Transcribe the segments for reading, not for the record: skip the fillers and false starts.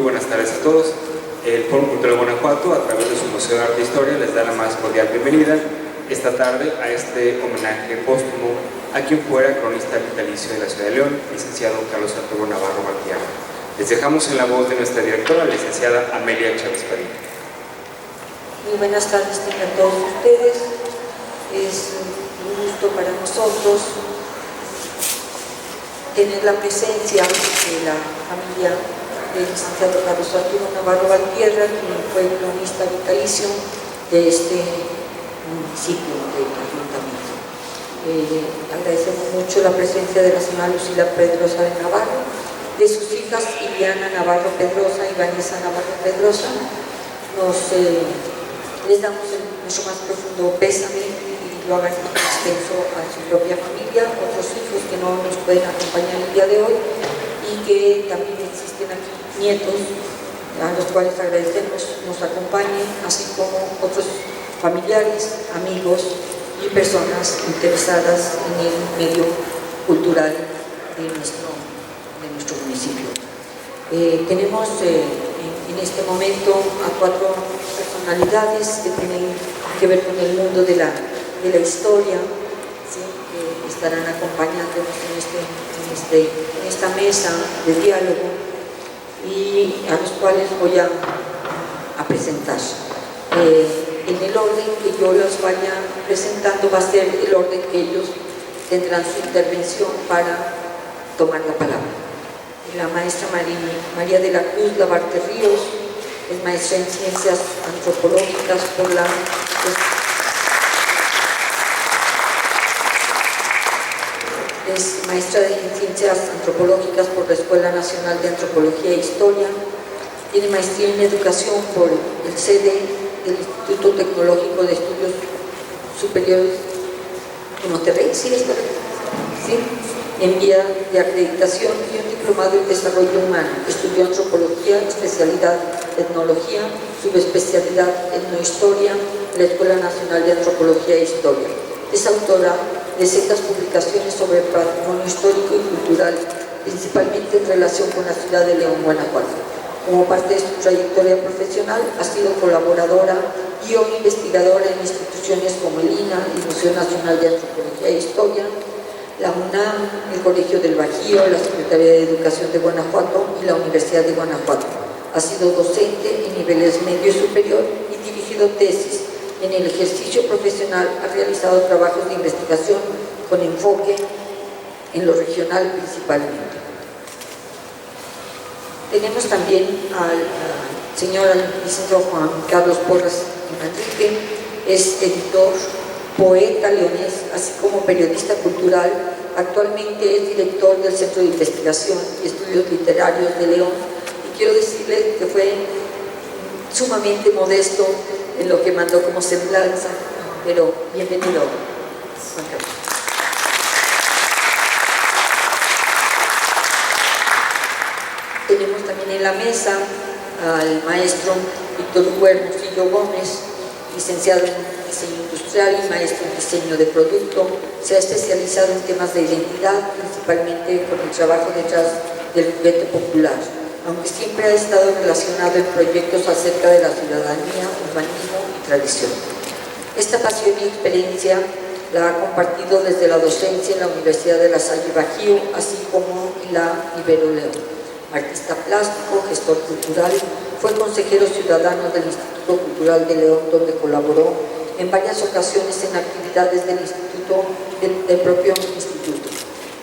buenas tardes a todos. El Foro Cultural Guanajuato, a través de su Museo de Arte e Historia, les da la más cordial bienvenida esta tarde a este homenaje póstumo a quien fuera cronista vitalicio de la ciudad de León, licenciado Carlos Arturo Navarro Valtierra. Les dejamos en la voz de nuestra directora, la licenciada Amelia Chávez Padilla. Muy buenas tardes a todos ustedes. Es un gusto para nosotros tener la presencia de la familia del licenciado Carlos Arturo Navarro Valtierra, quien fue cronista vitalicio de este municipio del ayuntamiento. Agradecemos mucho la presencia de la señora Lucila Pedrosa de Navarro, de sus hijas Iliana Navarro Pedrosa y Vanessa Navarro Pedrosa. Les damos nuestro más profundo pésame y lo hagan extenso a su propia familia, otros hijos que no nos pueden acompañar el día de hoy y que también existen aquí nietos a los cuales agradecemos nos acompañen, así como otros familiares, amigos y personas interesadas en el medio cultural de nuestro municipio. Tenemos en este momento a 4 personalidades que tienen que ver con el mundo de la historia, ¿sí? Que estarán acompañándonos en esta mesa de diálogo y a los cuales voy a presentar. En el orden que yo los vaya presentando va a ser el orden que ellos tendrán su intervención para tomar la palabra. La maestra María de la Cruz Labarte Ríos es maestra en Ciencias Antropológicas por la Escuela Nacional de Antropología e Historia. Tiene maestría en Educación por el CEDE del Instituto Tecnológico de Estudios Superiores de Monterrey, ¿sí es correcto? ¿Sí? En vía de acreditación y un diplomado en Desarrollo Humano. Estudió Antropología, especialidad Etnología, subespecialidad Etnohistoria en la Escuela Nacional de Antropología e Historia. Es autora de sendas publicaciones sobre patrimonio histórico y cultural, principalmente en relación con la ciudad de León, Guanajuato. Como parte de su trayectoria profesional, ha sido colaboradora y o investigadora en instituciones como el INAH, el Museo Nacional de Antropología e Historia, la UNAM, el Colegio del Bajío, la Secretaría de Educación de Guanajuato y la Universidad de Guanajuato. Ha sido docente en niveles medio y superior y dirigido tesis. En el ejercicio profesional ha realizado trabajos de investigación con enfoque en lo regional principalmente. Tenemos también al señor licenciado Juan Carlos Porras Manrique, es editor, poeta leonés, así como periodista cultural. Actualmente es director del Centro de Investigación y Estudios Literarios de León, y quiero decirle que fue sumamente modesto en lo que mandó como semblanza, pero bienvenido, Juan Carlos. Tenemos también en la mesa al maestro Víctor Hugo Hermosillo Gómez, licenciado en Diseño Industrial y maestro en Diseño de Producto. Se ha especializado en temas de identidad, principalmente con el trabajo detrás del juguete popular, aunque siempre ha estado relacionado en proyectos acerca de la ciudadanía, urbanismo y tradición. Esta pasión y experiencia la ha compartido desde la docencia en la Universidad de La Salle Bajío, así como en la Ibero León. Artista plástico, gestor cultural, fue consejero ciudadano del Instituto Cultural de León, donde colaboró en varias ocasiones en actividades del propio instituto,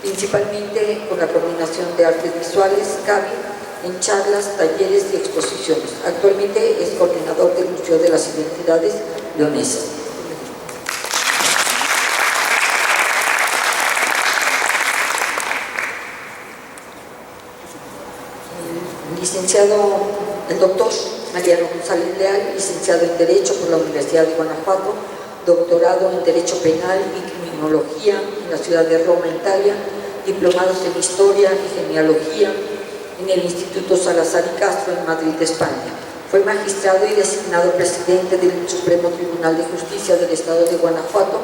principalmente con la Coordinación de Artes Visuales, CAVI, en charlas, talleres y exposiciones. Actualmente es coordinador del Museo de las Identidades Leonesas. El doctor Mariano González Leal, licenciado en Derecho por la Universidad de Guanajuato, doctorado en Derecho Penal y Criminología en la ciudad de Roma, Italia, diplomados en Historia y Genealogía en el Instituto Salazar y Castro en Madrid, España. Fue magistrado y designado presidente del Supremo Tribunal de Justicia del Estado de Guanajuato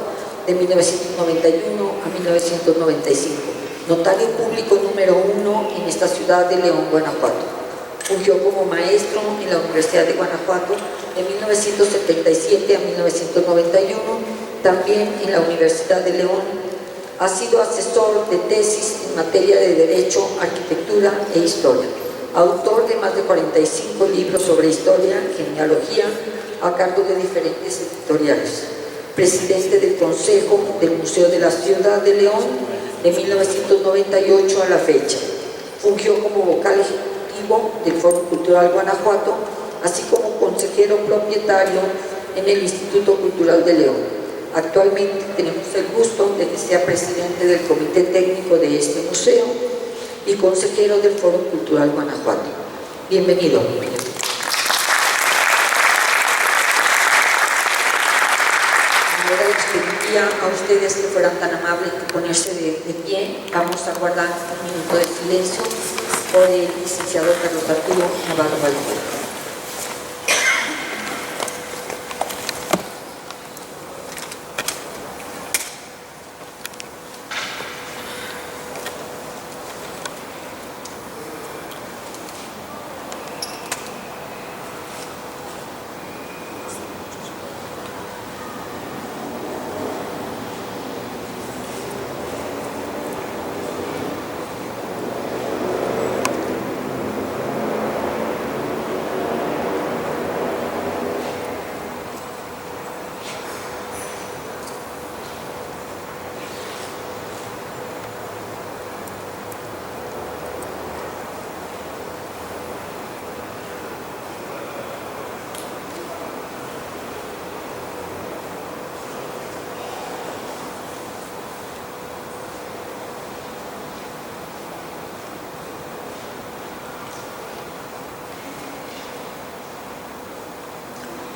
de 1991 a 1995, notario público número 1 en esta ciudad de León, Guanajuato. Fungió como maestro en la Universidad de Guanajuato de 1977 a 1991, también en la Universidad de León. Ha sido asesor de tesis en materia de Derecho, Arquitectura e Historia. Autor de más de 45 libros sobre historia, genealogía, a cargo de diferentes editoriales. Presidente del Consejo del Museo de la Ciudad de León de 1998 a la fecha. Fungió como vocal ejecutivo del Foro Cultural Guanajuato, así como consejero propietario en el Instituto Cultural de León. Actualmente tenemos el gusto de que sea presidente del Comité Técnico de este museo y consejero del Foro Cultural Guanajuato. Bienvenido. Ahora les pediría a ustedes que fueran tan amables de ponerse de pie. Vamos a guardar un minuto de silencio por el licenciado Carlos Arturo Navarro Valverde.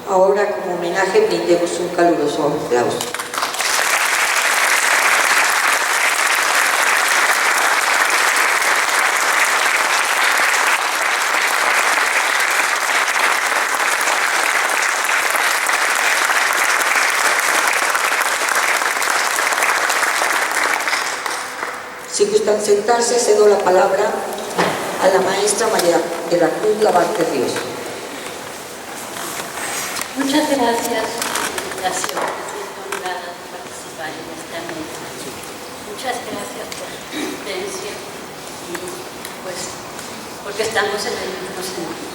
Ahora, como homenaje, brindemos un caluroso aplauso. Si gustan sentarse, cedo la palabra a la maestra María de la Cruz Labarte Ríos. Muchas gracias por la invitación, me siento honrada de participar en esta mesa. Muchas gracias por su asistencia y pues porque estamos en el mismo sentido.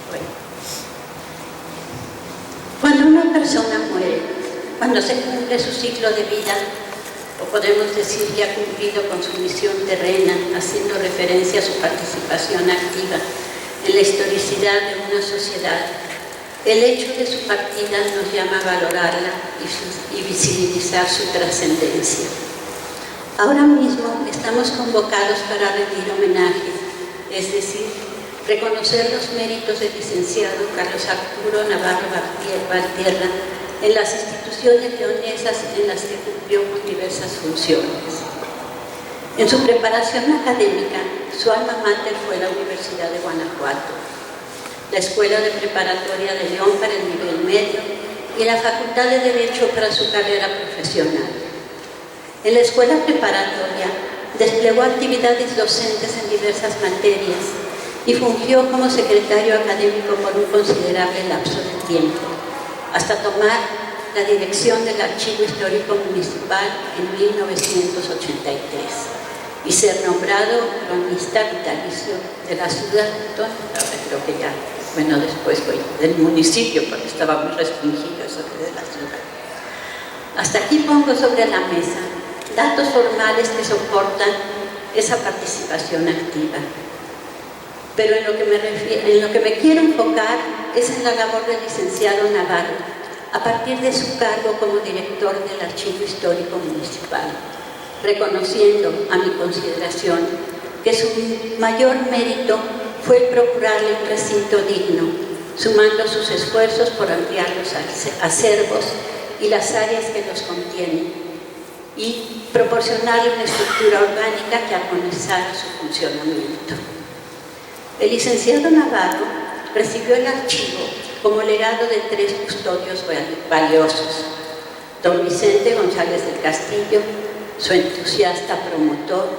Bueno. Cuando una persona muere, cuando se cumple su ciclo de vida, o podemos decir que ha cumplido con su misión terrena, haciendo referencia a su participación activa en la historicidad de una sociedad, el hecho de su partida nos llama a valorarla y visibilizar su trascendencia. Ahora mismo estamos convocados para rendir homenaje, es decir, reconocer los méritos del licenciado Carlos Arturo Navarro Valtierra en las instituciones leonesas en las que cumplió con diversas funciones. En su preparación académica, su alma mater fue la Universidad de Guanajuato, la Escuela de Preparatoria de León para el nivel medio y la Facultad de Derecho para su carrera profesional. En la Escuela Preparatoria desplegó actividades docentes en diversas materias y fungió como secretario académico por un considerable lapso de tiempo, hasta tomar la dirección del Archivo Histórico Municipal en 1983 y ser nombrado cronista vitalicio de la ciudad, creo que ya, bueno, después fue del municipio porque estaba muy restringido eso de la ciudad. Hasta aquí pongo sobre la mesa datos formales que soportan esa participación activa. Pero en lo que me quiero enfocar es en la labor del licenciado Navarro, a partir de su cargo como director del Archivo Histórico Municipal, reconociendo a mi consideración que su mayor mérito fue procurarle un recinto digno, sumando sus esfuerzos por ampliar los acervos y las áreas que los contienen, y proporcionarle una estructura orgánica que armonizara su funcionamiento. El licenciado Navarro recibió el archivo como legado de 3 custodios valiosos: don Vicente González del Castillo, su entusiasta promotor;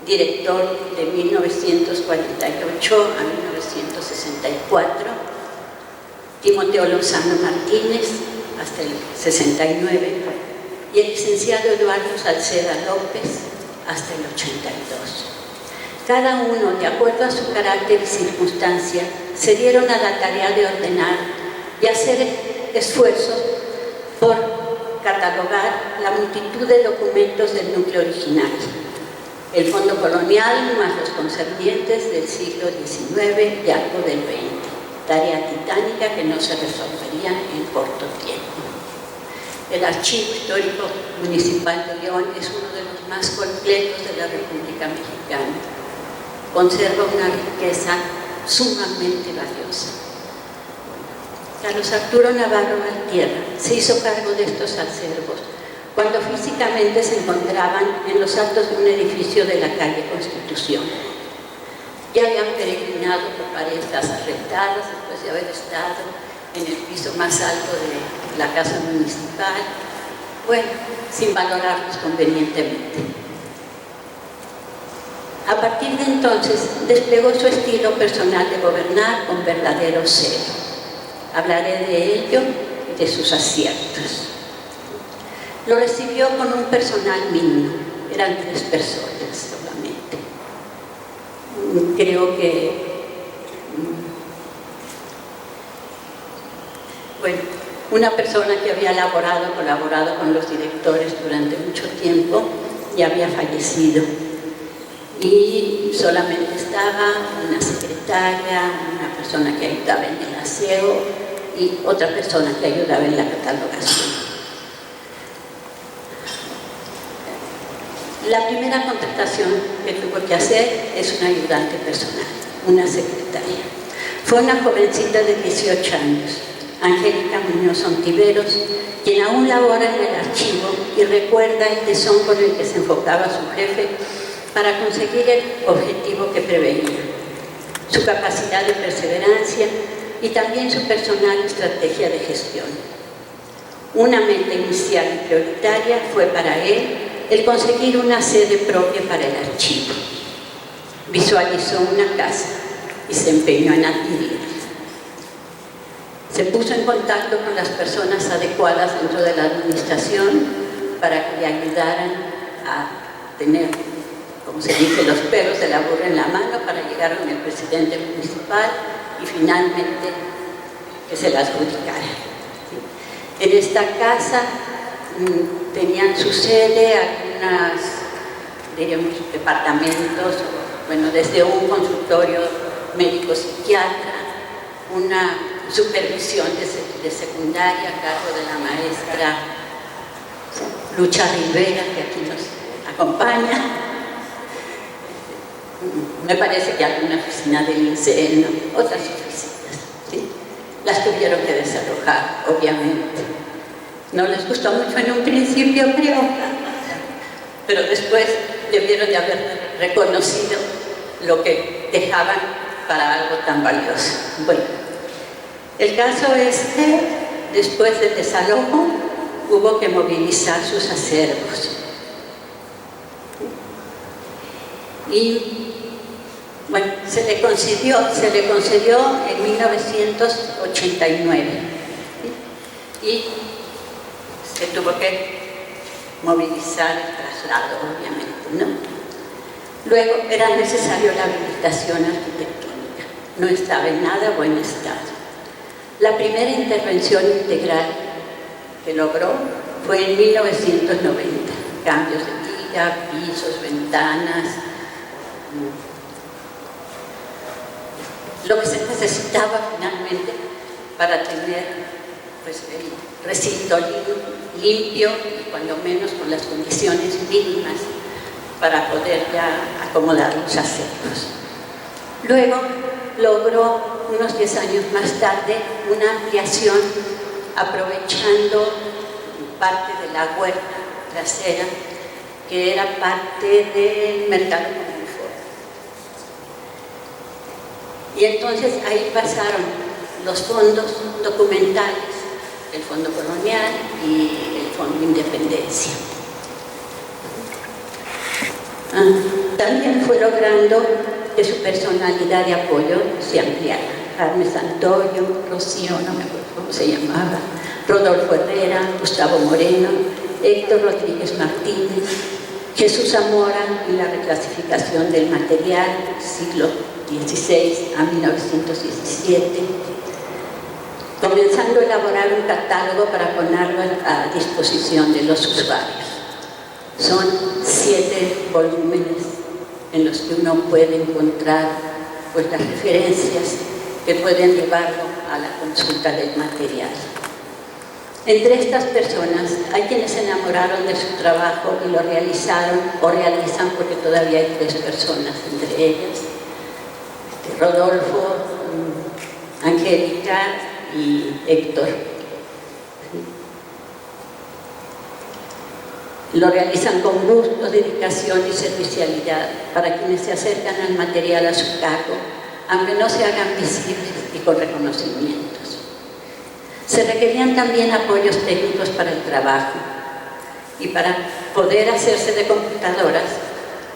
director de 1948 a 1964, Timoteo Lozano Martínez hasta el 69 y el licenciado Eduardo Salceda López hasta el 82. Cada uno, de acuerdo a su carácter y circunstancia, se dieron a la tarea de ordenar y hacer esfuerzos por catalogar la multitud de documentos del núcleo original. El fondo colonial más los concernientes del siglo XIX y algo del XX. Tarea titánica que no se resolvería en corto tiempo. El Archivo Histórico Municipal de León es uno de los más completos de la República Mexicana. Conserva una riqueza sumamente valiosa. Carlos Arturo Navarro Valtierra se hizo cargo de estos acervos cuando físicamente se encontraban en los altos de un edificio de la calle Constitución. Ya habían peregrinado por varias casas rentadas después de haber estado en el piso más alto de la casa municipal, bueno, sin valorarlos convenientemente. A partir de entonces desplegó su estilo personal de gobernar con verdadero celo. Hablaré de ello y de sus aciertos. Lo recibió con un personal mínimo, eran 3 personas solamente. Creo que, bueno, una persona que había colaborado con los directores durante mucho tiempo y había fallecido. Y solamente estaba una secretaria, una persona que ayudaba en el aseo y otra persona que ayudaba en la catalogación. La primera contratación que tuvo que hacer es una ayudante personal, una secretaria. Fue una jovencita de 18 años, Angélica Muñoz Ontiveros, quien aún labora en el archivo y recuerda el tesón con el que se enfocaba su jefe para conseguir el objetivo que preveía, su capacidad de perseverancia y también su personal estrategia de gestión. Una meta inicial y prioritaria fue para él el conseguir una sede propia para el archivo. Visualizó una casa y se empeñó en adquirirla. Se puso en contacto con las personas adecuadas dentro de la administración para que le ayudaran a tener, como se dice, los pelos de la burra en la mano para llegar con el presidente municipal y finalmente que se la adjudicara. En esta casa tenían su sede algunos, diríamos, departamentos, bueno, desde un consultorio médico-psiquiatra, una supervisión de secundaria a cargo de la maestra Lucha Rivera, que aquí nos acompaña. Me parece que alguna oficina del INSEE, otras oficinas, ¿sí? Las tuvieron que desalojar, obviamente. No les gustó mucho en un principio, creo, pero después debieron de haber reconocido lo que dejaban para algo tan valioso. Bueno, el caso es que después del desalojo hubo que movilizar sus acervos. Y bueno, se le concedió en 1989 y se tuvo que movilizar el traslado, obviamente, ¿no? Luego era necesario la habilitación arquitectónica, no estaba en nada buen estado. La primera intervención integral que logró fue en 1990, cambios de viga, pisos, ventanas, lo que se necesitaba finalmente para tener, pues, el recinto limpio y cuando menos con las condiciones mínimas para poder ya acomodar los acervos. Luego logró unos 10 años más tarde una ampliación aprovechando parte de la huerta trasera que era parte del mercado Comunfort. Y entonces ahí pasaron los fondos documentales, el Fondo Colonial y el Fondo Independencia. también fue logrando que su personalidad de apoyo se ampliara. Carmen Santoyo, Rocío, no me acuerdo cómo se llamaba, Rodolfo Herrera, Gustavo Moreno, Héctor Rodríguez Martínez, Jesús Zamora y la reclasificación del material, siglo XVI a 1917, comenzando a elaborar un catálogo para ponerlo a disposición de los usuarios. Son 7 volúmenes en los que uno puede encontrar pues, las referencias que pueden llevarlo a la consulta del material. Entre estas personas hay quienes se enamoraron de su trabajo y lo realizaron o realizan, porque todavía hay 3 personas entre ellas, Rodolfo, Angélica y Héctor. Lo realizan con gusto, dedicación y servicialidad para quienes se acercan al material a su cargo, aunque no se hagan visibles y con reconocimientos. Se requerían también apoyos técnicos para el trabajo y para poder hacerse de computadoras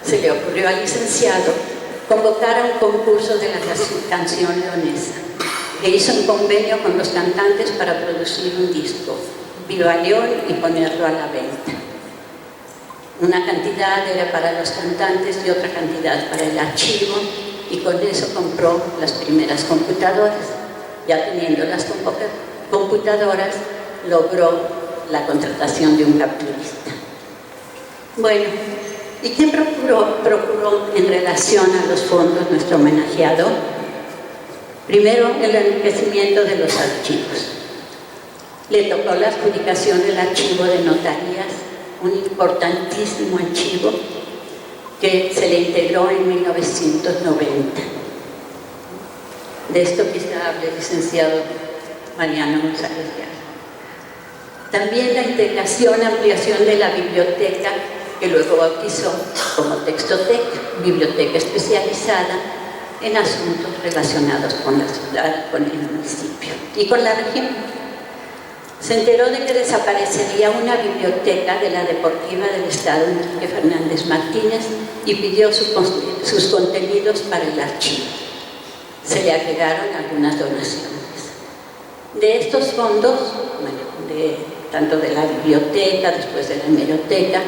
se le ocurrió al licenciado convocar a un concurso de la canción leonesa e hizo un convenio con los cantantes para producir un disco, Viva León, y ponerlo a la venta. Una cantidad era para los cantantes y otra cantidad para el archivo, y con eso compró las primeras computadoras. Ya teniendo las computadoras, logró la contratación de un capturista. Bueno, ¿y qué procuró en relación a los fondos nuestro homenajeado? Primero, el enriquecimiento de los archivos. Le tocó la adjudicación del archivo de notarías, un importantísimo archivo que se le integró en 1990. De esto quizá hable el licenciado Mariano González. También la integración, ampliación de la biblioteca, que luego bautizó como Textoteca, biblioteca especializada en asuntos relacionados con la ciudad, con el municipio y con la región. Se enteró de que desaparecería una biblioteca de la Deportiva del Estado, Enrique Fernández Martínez, y pidió sus contenidos para el archivo. Se le agregaron algunas donaciones. De estos fondos, tanto de la biblioteca, después de la hemeroteca,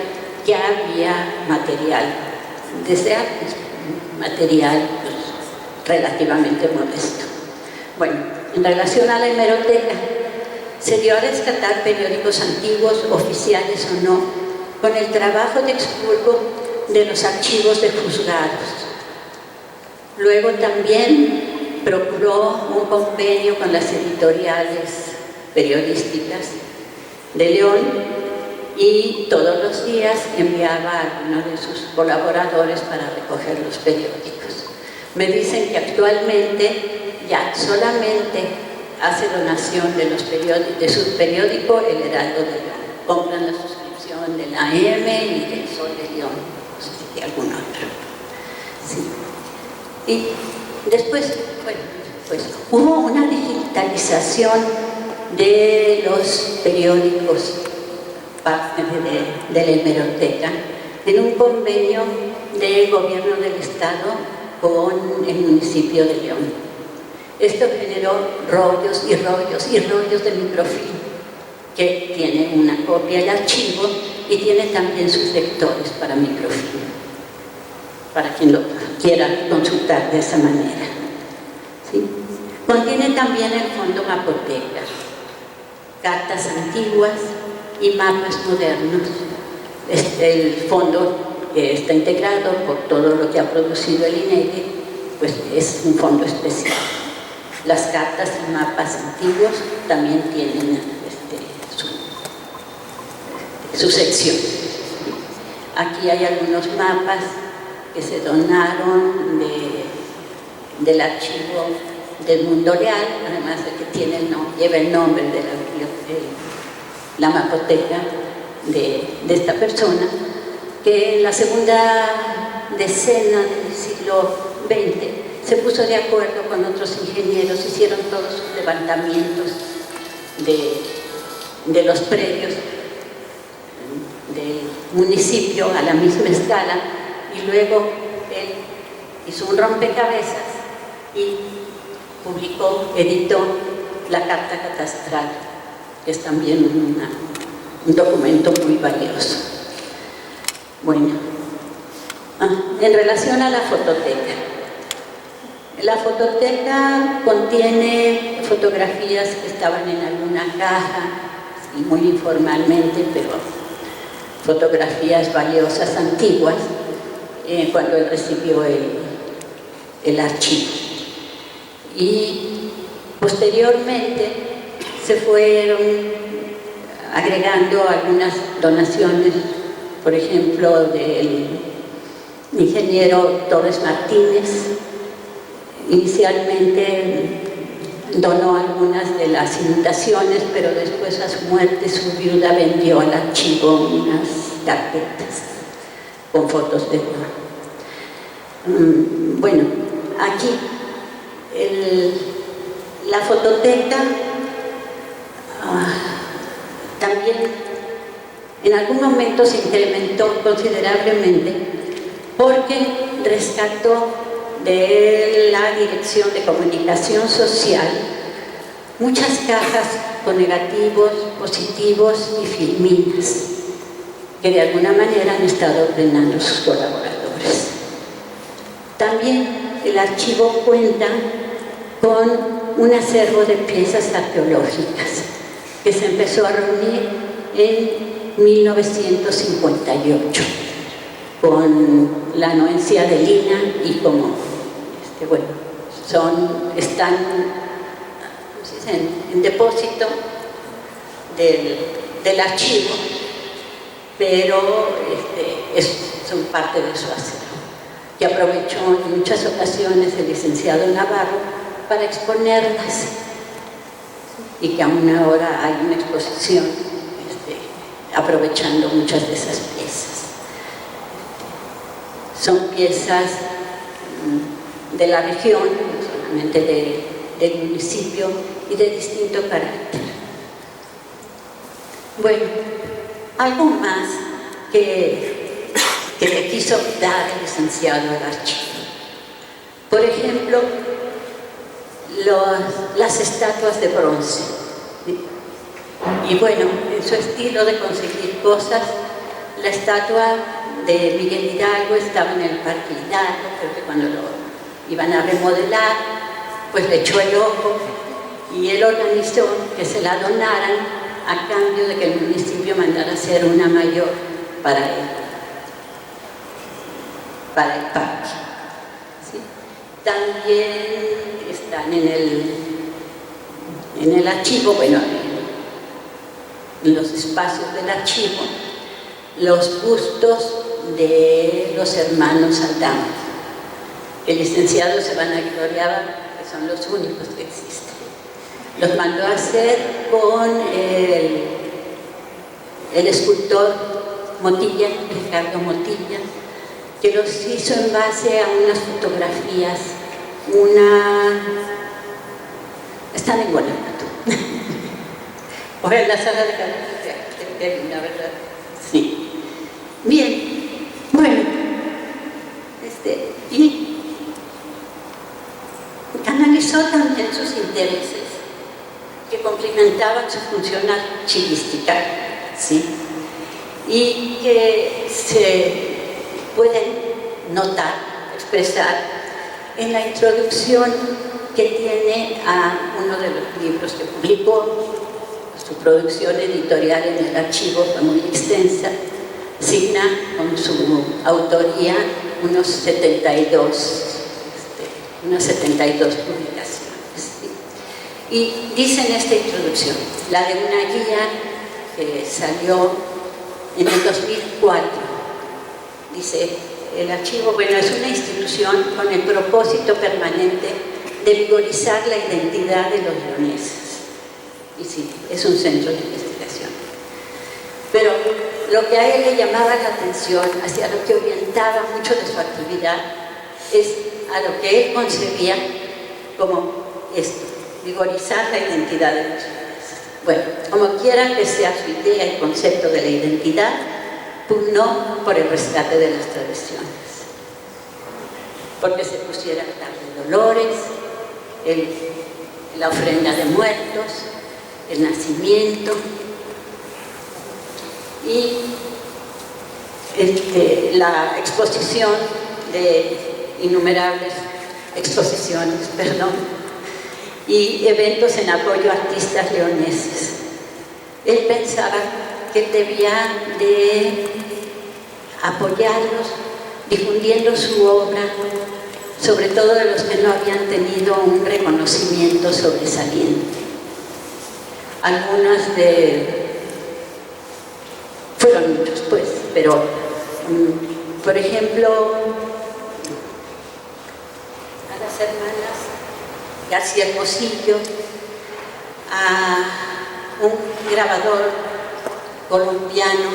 ya había material, desde antes, material pues, relativamente modesto. Bueno, en relación a la hemeroteca, se dio a rescatar periódicos antiguos, oficiales o no, con el trabajo de expurgo de los archivos de juzgados. Luego también procuró un convenio con las editoriales periodísticas de León y todos los días enviaba a alguno de sus colaboradores para recoger los periódicos. Me dicen que actualmente ya solamente hace donación de su periódico El Heraldo de León. Compran la suscripción de la M y del Sol de León, no sé si hay algún otro. Sí. Y después, bueno, pues hubo una digitalización de los periódicos parte de la hemeroteca en un convenio del gobierno del estado con el municipio de León. Esto generó rollos y rollos y rollos de microfilm que tiene una copia del archivo y tiene también sus lectores para microfilm, para quien lo quiera consultar de esa manera. ¿Sí? Contiene también el fondo Mapoteca, cartas antiguas y mapas modernos. El fondo que está integrado por todo lo que ha producido el INEGE, pues es un fondo especial. Las cartas y mapas antiguos también tienen su sección. Aquí hay algunos mapas que se donaron del archivo del Mundo Real, además de que lleva el nombre de la mapoteca de esta persona, que en la segunda decena del siglo XX se puso de acuerdo con otros ingenieros, hicieron todos sus levantamientos de los predios del municipio a la misma escala y luego hizo un rompecabezas y editó la Carta Catastral, que es también un documento muy valioso. Bueno, en relación a la fototeca. La fototeca contiene fotografías que estaban en alguna caja, y muy informalmente, pero fotografías valiosas, antiguas, cuando él recibió el archivo. Y posteriormente se fueron agregando algunas donaciones, por ejemplo, del ingeniero Torres Martínez. Inicialmente donó algunas de las inundaciones, pero después a su muerte su viuda vendió al archivo unas carpetas con fotos de oro. Bueno, aquí la fototeca también en algún momento se incrementó considerablemente porque rescató de la Dirección de Comunicación Social muchas cajas con negativos, positivos y filminas que de alguna manera han estado ordenando sus colaboradores. También el archivo cuenta con un acervo de piezas arqueológicas que se empezó a reunir en 1958 con la anuencia de Lina y como bueno, están en depósito del archivo, pero son parte de su acervo, que aprovechó en muchas ocasiones el licenciado Navarro para exponerlas, y que aún ahora hay una exposición aprovechando muchas de esas piezas. Son piezas de la región, no solamente del municipio, y de distinto carácter. Bueno, algo más que le quiso dar el licenciado al archivo. Por ejemplo, las estatuas de bronce. Y bueno, en su estilo de conseguir cosas, la estatua de Miguel Hidalgo estaba en el Parque Hidalgo, creo que cuando lo iban a remodelar, pues le echó el ojo y él organizó que se la donaran a cambio de que el municipio mandara hacer una mayor para el parque. ¿Sí? También están en el archivo, bueno, en los espacios del archivo, los bustos de los hermanos Aldama. El licenciado se vanagloriaba que son los únicos que existen. Los mandó a hacer con el escultor Motilla, Ricardo Motilla, que los hizo en base a unas fotografías, están en Guanajuato. O en la sala de Guanajuato, la verdad. Sí. Bien, bueno, y analizó también sus intereses que complementaban su función archivística, ¿sí? Y que se pueden notar, expresar en la introducción que tiene a uno de los libros que publicó. Su producción editorial en el archivo fue muy extensa, signa con su autoría unas 72 publicaciones. ¿Sí? Y dice en esta introducción, la de una guía que salió en el 2004, dice, el archivo, bueno, es una institución con el propósito permanente de vigorizar la identidad de los leoneses. Y sí, es un centro de investigación. Pero lo que a él le llamaba la atención, hacia lo que orientaba mucho de su actividad, es a lo que él concebía como esto, vigorizar la identidad de los leoneses. Bueno, como quiera que sea su idea y concepto de la identidad, pugnó por el rescate de las tradiciones. porque se pusiera el altar de dolores, la ofrenda de muertos, el nacimiento y la exposición de innumerables exposiciones, y eventos en apoyo a artistas leoneses. Él pensaba que debía de apoyarlos difundiendo su obra, sobre todo de los que no habían tenido un reconocimiento sobresaliente. Algunas fueron muchos, pues, pero por ejemplo, a las hermanas García Hermosillo, a un grabador colombiano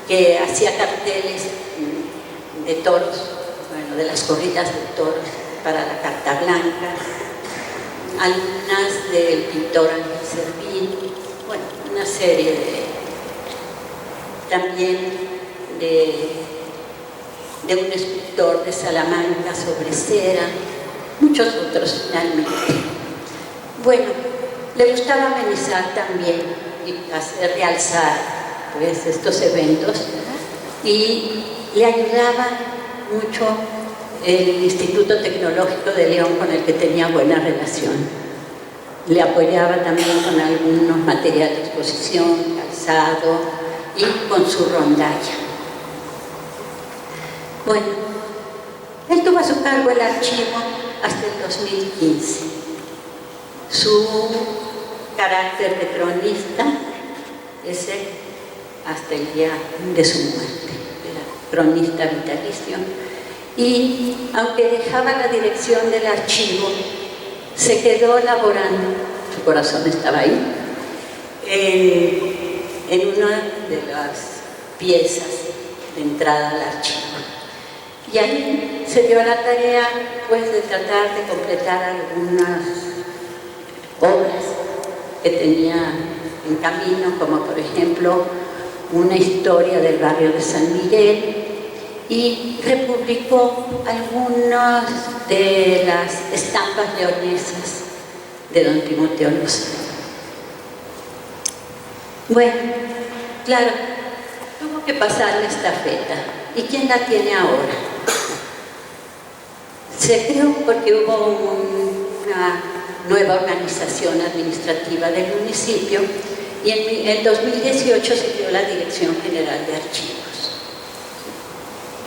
que hacía carteles de toros, bueno, de las corridas de toros para la Carta Blanca, algunas del pintor Ángel Servín, bueno, una serie también de un escultor de Salamanca sobre cera, muchos otros finalmente. Bueno, le gustaba amenizar también y hacer realzar pues, estos eventos, y le ayudaba mucho el Instituto Tecnológico de León, con el que tenía buena relación. Le apoyaba también con algunos materiales de exposición, calzado y con su rondalla. Bueno, él tuvo a su cargo el archivo hasta el 2015. Su carácter de cronista, ese hasta el día de su muerte, era cronista vitalicio, y aunque dejaba la dirección del archivo, se quedó laborando, su corazón estaba ahí, en una de las piezas de entrada al archivo. Y ahí se dio a la tarea pues, de tratar de completar algunas obras que tenía en camino, como por ejemplo una historia del barrio de San Miguel, y republicó algunas de las estampas leonesas de don Timoteo Lozano. Bueno, claro, tuvo que pasar la estafeta. ¿Y quién la tiene ahora? Se creó porque hubo una nueva organización administrativa del municipio, y en el 2018 se creó la Dirección General de Archivos.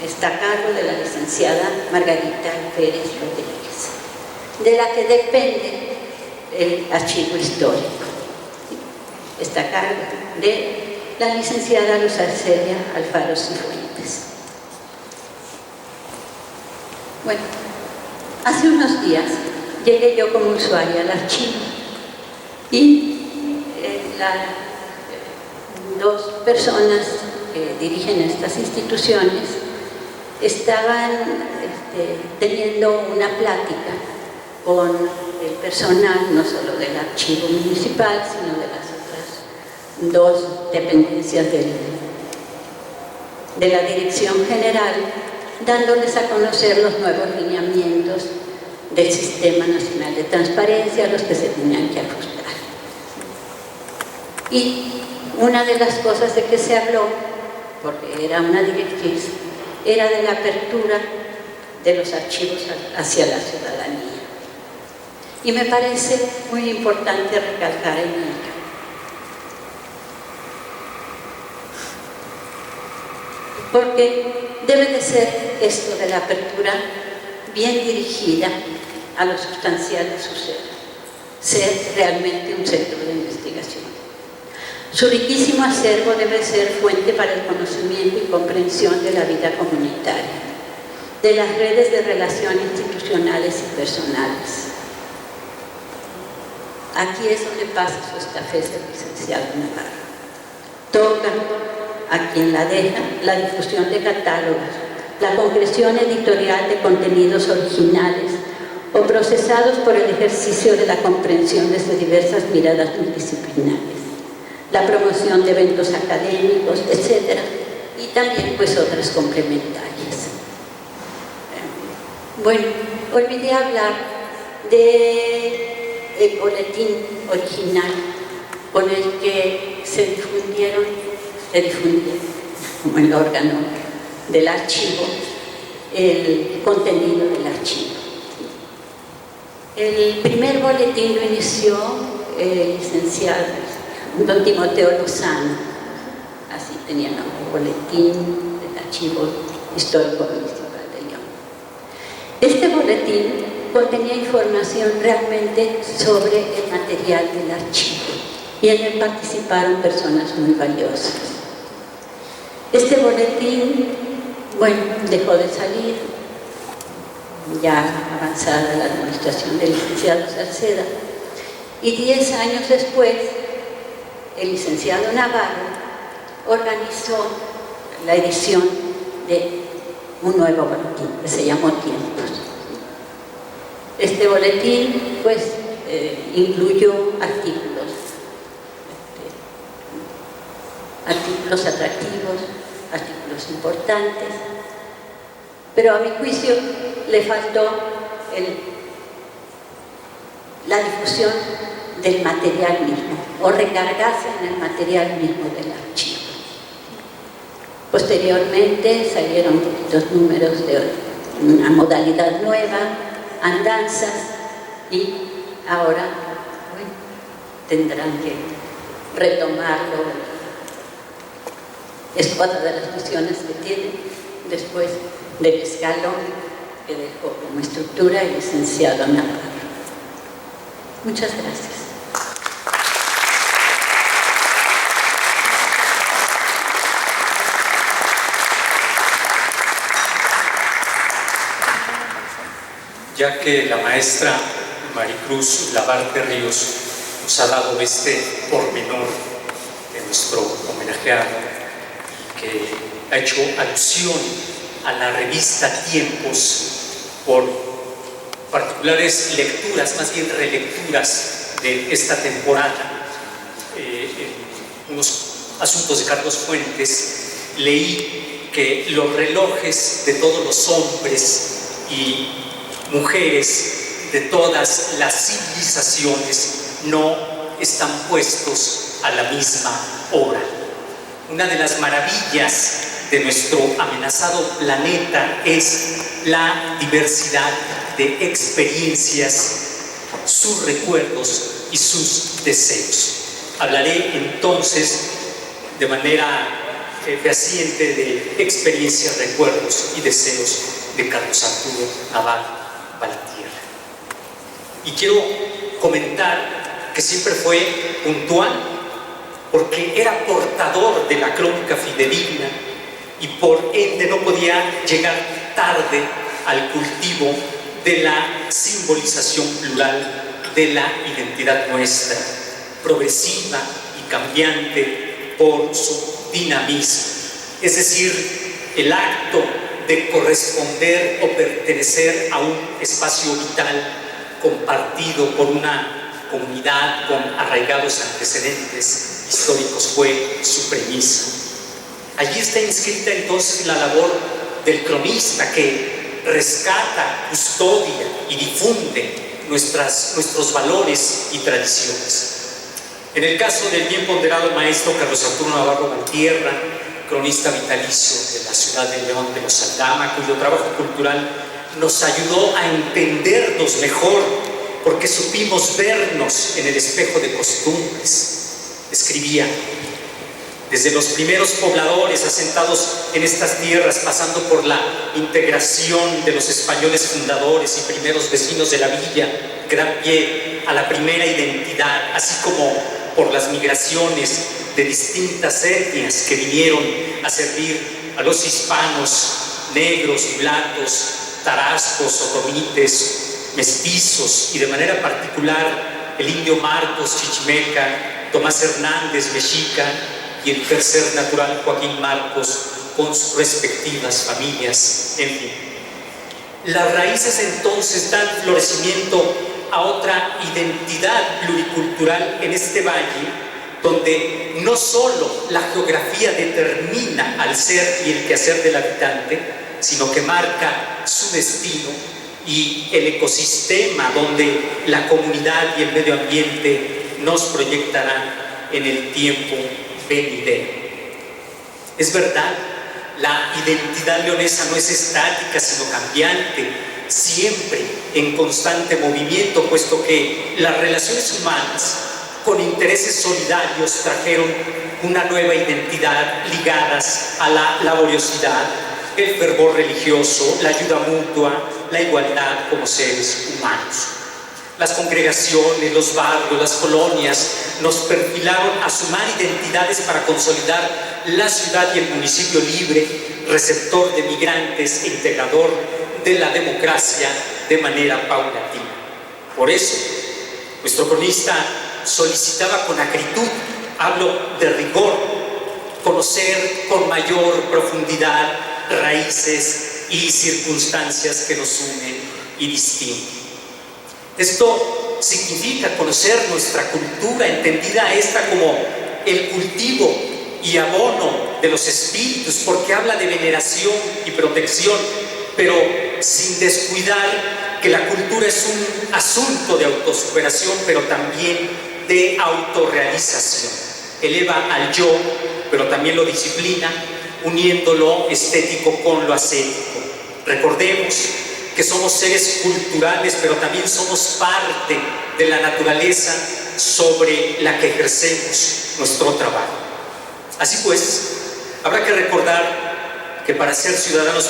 Está a cargo de la licenciada Margarita Pérez Rodríguez, de la que depende el archivo histórico. Está a cargo de la licenciada Luz Arcelia Alfaro Cifuentes. Bueno, hace unos días llegué yo como usuaria al archivo y dos personas que dirigen estas instituciones estaban teniendo una plática con el personal, no solo del archivo municipal, sino de las otras dos dependencias de la Dirección General, dándoles a conocer los nuevos lineamientos del Sistema Nacional de Transparencia a los que se tenían que ajustar. Y una de las cosas de que se habló, porque era una directriz, era de la apertura de los archivos hacia la ciudadanía. Y me parece muy importante recalcar en ello. Porque debe de ser esto de la apertura bien dirigida a lo sustancial de su ser realmente un centro de investigación. Su riquísimo acervo debe ser fuente para el conocimiento y comprensión de la vida comunitaria, de las redes de relaciones institucionales y personales. Aquí es donde pasa su estafeta el licenciado Navarro. Toca a quien la deja la difusión de catálogos, la concreción editorial de contenidos originales o procesados por el ejercicio de la comprensión desde diversas miradas multidisciplinares, la promoción de eventos académicos, etc. Y también pues otras complementarias. Bueno, olvidé hablar del boletín original con el que se difundieron como el órgano del archivo, el contenido del archivo. El primer boletín lo inició el licenciado don Timoteo Lozano, así tenía el nombre, Boletín del Archivo Histórico Municipal de León. Este boletín contenía información realmente sobre el material del archivo y en él participaron personas muy valiosas. Este boletín, bueno, dejó de salir, ya avanzada la administración del licenciado Salceda, y 10 años después el licenciado Navarro organizó la edición de un nuevo boletín que se llamó Tiempos. Este boletín pues incluyó artículos atractivos, artículos importantes, pero a mi juicio le faltó la difusión del material mismo, o recargarse en el material mismo del archivo. Posteriormente salieron poquitos números de una modalidad nueva, andanzas, y ahora bueno, tendrán que retomarlo. Es otra de las misiones que tienen después del escalón que dejó como estructura el licenciado Navarro. Muchas gracias. Ya que la maestra Maricruz Labarte Ríos nos ha dado este pormenor de nuestro homenajeado, que ha hecho alusión a la revista Tiempos por particulares lecturas, más bien relecturas de esta temporada, unos asuntos de Carlos Fuentes, leí que los relojes de todos los hombres y mujeres de todas las civilizaciones no están puestos a la misma hora. Una de las maravillas de nuestro amenazado planeta es la diversidad de experiencias, sus recuerdos y sus deseos. Hablaré entonces de manera fehaciente de experiencias, recuerdos y deseos de Carlos Arturo Navarro Valtierra. Y quiero comentar que siempre fue puntual, porque era portador de la crónica fidedigna y por ende no podía llegar tarde al cultivo de la simbolización plural de la identidad nuestra, progresiva y cambiante por su dinamismo, es decir, el acto de corresponder o pertenecer a un espacio vital compartido por una comunidad con arraigados antecedentes históricos fue su premisa. Allí está inscrita entonces la labor del cronista, que rescata, custodia y difunde nuestros valores y tradiciones. En el caso del bien ponderado maestro Carlos Arturo Navarro Valtierra, cronista vitalicio de la ciudad de León de los Aldama, cuyo trabajo cultural nos ayudó a entendernos mejor, porque supimos vernos en el espejo de costumbres. Escribía: desde los primeros pobladores asentados en estas tierras, pasando por la integración de los españoles fundadores y primeros vecinos de la villa, que dan pie a la primera identidad, así como por las migraciones de distintas etnias que vinieron a servir a los hispanos, negros, mulatos, tarascos, otomites, mestizos, y de manera particular el indio Marcos Chichimeca, Tomás Hernández Mexica y el tercer natural Joaquín Marcos con sus respectivas familias, en fin. Las raíces entonces dan florecimiento a otra identidad pluricultural en este valle, donde no solo la geografía determina al ser y el quehacer del habitante, sino que marca su destino y el ecosistema donde la comunidad y el medio ambiente nos proyectarán en el tiempo venidero. Es verdad, la identidad leonesa no es estática, sino cambiante, siempre en constante movimiento, puesto que las relaciones humanas con intereses solidarios trajeron una nueva identidad ligadas a la laboriosidad, el fervor religioso, la ayuda mutua, la igualdad como seres humanos. Las congregaciones, los barrios, las colonias nos perfilaron a sumar identidades para consolidar la ciudad y el municipio libre, receptor de migrantes e integrador de la democracia de manera paulatina. Por eso, nuestro cronista solicitaba con acritud, hablo de rigor, conocer con mayor profundidad raíces y circunstancias que nos unen y distinguen. Esto significa conocer nuestra cultura, entendida esta como el cultivo y abono de los espíritus, porque habla de veneración y protección, pero sin descuidar que la cultura es un asunto de autosuperación, pero también de autorrealización. Eleva al yo, pero también lo disciplina, uniendo lo estético con lo ascético. Recordemos que somos seres culturales, pero también somos parte de la naturaleza sobre la que ejercemos nuestro trabajo. Así pues, habrá que recordar que para ser ciudadanos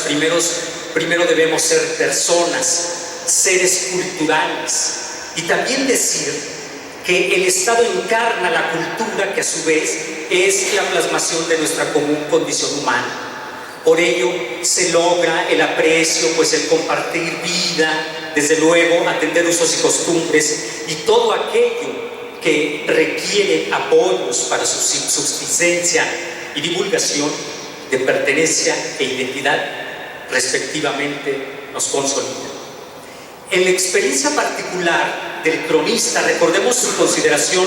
primero debemos ser personas, seres culturales, y también decir que el Estado encarna la cultura, que a su vez es la plasmación de nuestra común condición humana. Por ello se logra el aprecio, pues el compartir vida, desde luego atender usos y costumbres y todo aquello que requiere apoyos para su subsistencia y divulgación de pertenencia e identidad, respectivamente, nos consolida. En la experiencia particular del cronista, recordemos su consideración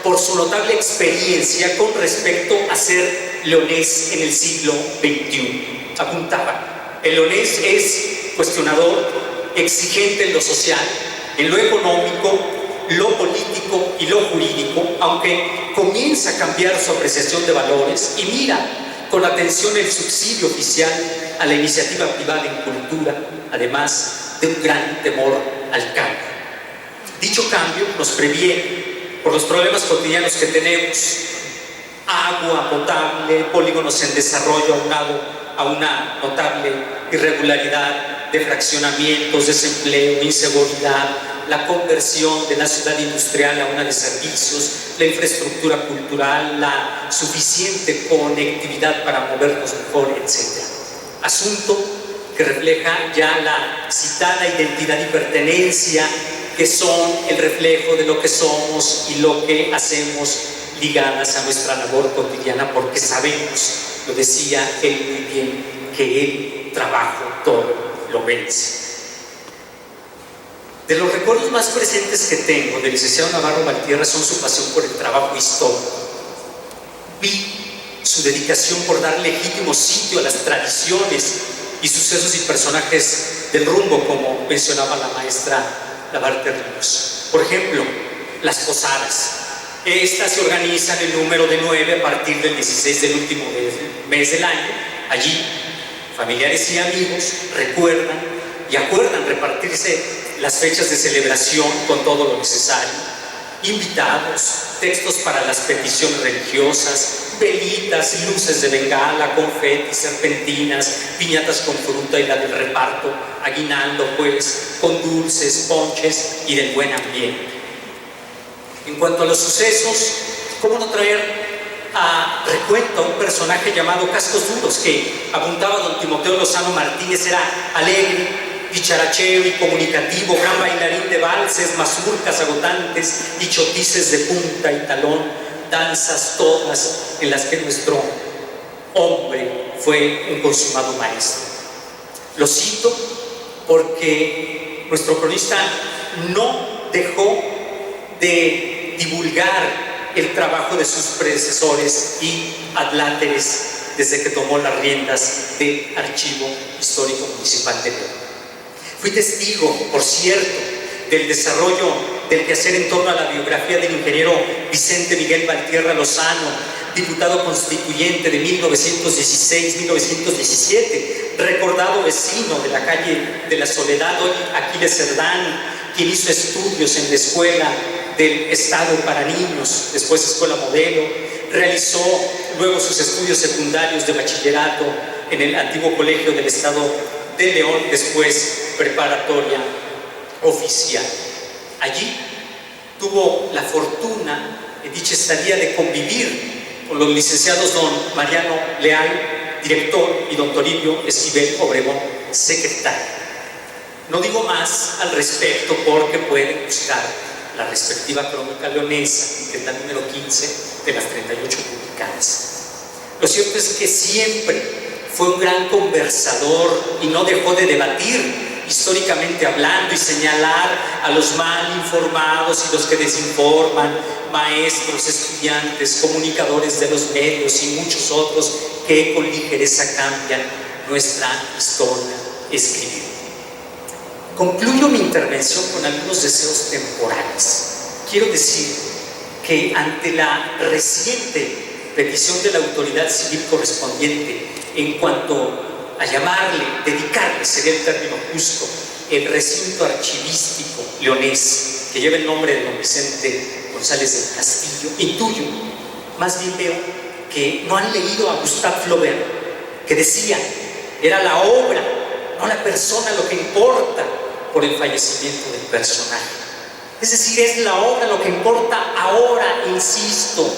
por su notable experiencia con respecto a ser leonés en el siglo XXI. Apuntaba, el leonés es cuestionador, exigente en lo social, en lo económico, lo político y lo jurídico, aunque comienza a cambiar su apreciación de valores y mira con atención el subsidio oficial a la iniciativa privada en cultura, además de un gran temor al cambio. Dicho cambio nos previene por los problemas cotidianos que tenemos: agua potable, polígonos en desarrollo aunado a una notable irregularidad de fraccionamientos, desempleo, inseguridad, la conversión de la ciudad industrial a una de servicios, la infraestructura cultural, la suficiente conectividad para movernos mejor, etc. Asunto que refleja ya la citada identidad y pertenencia, que son el reflejo de lo que somos y lo que hacemos, ligadas a nuestra labor cotidiana, porque sabemos, lo decía él muy bien, que el trabajo todo lo vence. De los recuerdos más presentes que tengo del licenciado Navarro Valtierra son su pasión por el trabajo histórico. Vi su dedicación por dar legítimo sitio a las tradiciones y sucesos y personajes del rumbo, como mencionaba la maestra Labarte Ríos. Por ejemplo, las posadas. Estas se organizan en número de 9 a partir del 16 del último mes del año. Allí, familiares y amigos recuerdan y acuerdan repartirse las fechas de celebración con todo lo necesario. Invitados, textos para las peticiones religiosas, velitas, luces de bengala, confetis, serpentinas, piñatas con fruta y la del reparto, aguinaldo pues, con dulces, ponches y del buen ambiente. En cuanto a los sucesos, ¿cómo no traer a recuento a un personaje llamado Cascos Duros, que apuntaba don Timoteo Lozano Martínez? Era alegre, dicharachero y comunicativo, gran bailarín de valses, mazurcas agotantes y chotices de punta y talón, danzas todas en las que nuestro hombre fue un consumado maestro. Lo cito porque nuestro cronista no dejó de divulgar el trabajo de sus predecesores y adláteres desde que tomó las riendas del Archivo Histórico Municipal de León. Fui testigo, por cierto, del desarrollo del quehacer en torno a la biografía del ingeniero Vicente Miguel Valtierra Lozano, diputado constituyente de 1916-1917, recordado vecino de la calle de la Soledad, hoy Aquiles Cerdán, quien hizo estudios en la Escuela del Estado para niños, después Escuela Modelo, realizó luego sus estudios secundarios de bachillerato en el antiguo Colegio del Estado de León, después preparatoria oficial. Allí tuvo la fortuna en dicha estadía de convivir con los licenciados don Mariano Leal, director, y don Toribio Esquivel Obregón, secretario. No digo más al respecto porque pueden buscar la respectiva crónica leonesa, que es la número 15 de las 38 publicadas. Lo cierto es que siempre fue un gran conversador y no dejó de debatir históricamente hablando y señalar a los mal informados y los que desinforman, maestros, estudiantes, comunicadores de los medios y muchos otros que con ligereza cambian nuestra historia escribida. Concluyo mi intervención con algunos deseos temporales. Quiero decir que ante la reciente petición de la autoridad civil correspondiente en cuanto a llamarle, dedicarle, sería el término justo, el recinto archivístico leonés, que lleva el nombre de don Vicente González del Castillo, intuyo, más bien veo que no han leído a Gustave Flaubert, que decía, era la obra, no la persona lo que importa por el fallecimiento del personaje. Es decir, es la obra lo que importa ahora, insisto,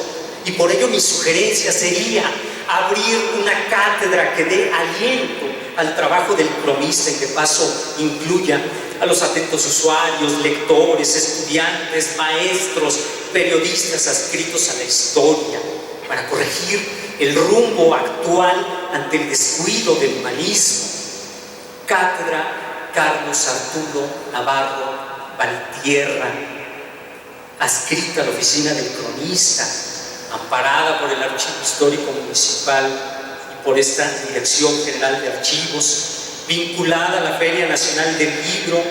y por ello mi sugerencia sería abrir una cátedra que dé aliento al trabajo del cronista y de paso incluya a los atentos usuarios, lectores, estudiantes, maestros, periodistas adscritos a la historia, para corregir el rumbo actual ante el descuido del humanismo. Cátedra Carlos Arturo Navarro Valtierra, adscrita a la oficina del cronista, amparada por el Archivo Histórico Municipal y por esta Dirección General de Archivos, vinculada a la Feria Nacional del Libro,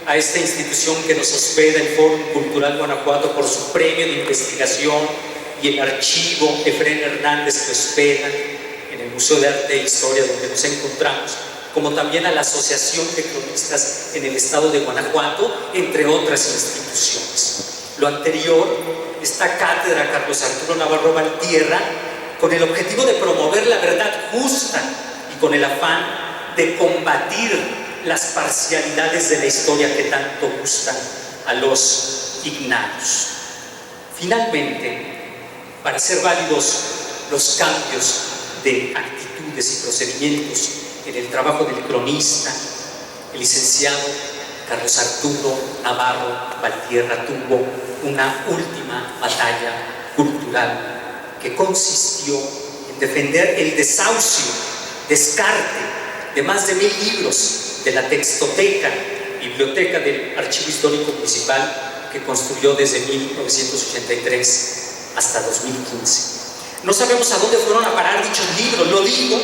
a esta institución que nos hospeda, el Fórum Cultural Guanajuato, por su premio de investigación, y el archivo Efrén Hernández que hospeda en el Museo de Arte e Historia donde nos encontramos, como también a la Asociación de Cronistas en el Estado de Guanajuato, entre otras instituciones. Lo anterior, esta cátedra Carlos Arturo Navarro Valtierra, con el objetivo de promover la verdad justa y con el afán de combatir las parcialidades de la historia que tanto gustan a los ignados. Finalmente, para ser válidos los cambios de actitudes y procedimientos en el trabajo del cronista, el licenciado Carlos Arturo Navarro Valtierra tuvo una última batalla cultural que consistió en defender el desahucio, descarte de más de 1000 libros de la textoteca, biblioteca del Archivo Histórico Municipal que construyó desde 1983 hasta 2015. No sabemos a dónde fueron a parar dichos libros, lo digo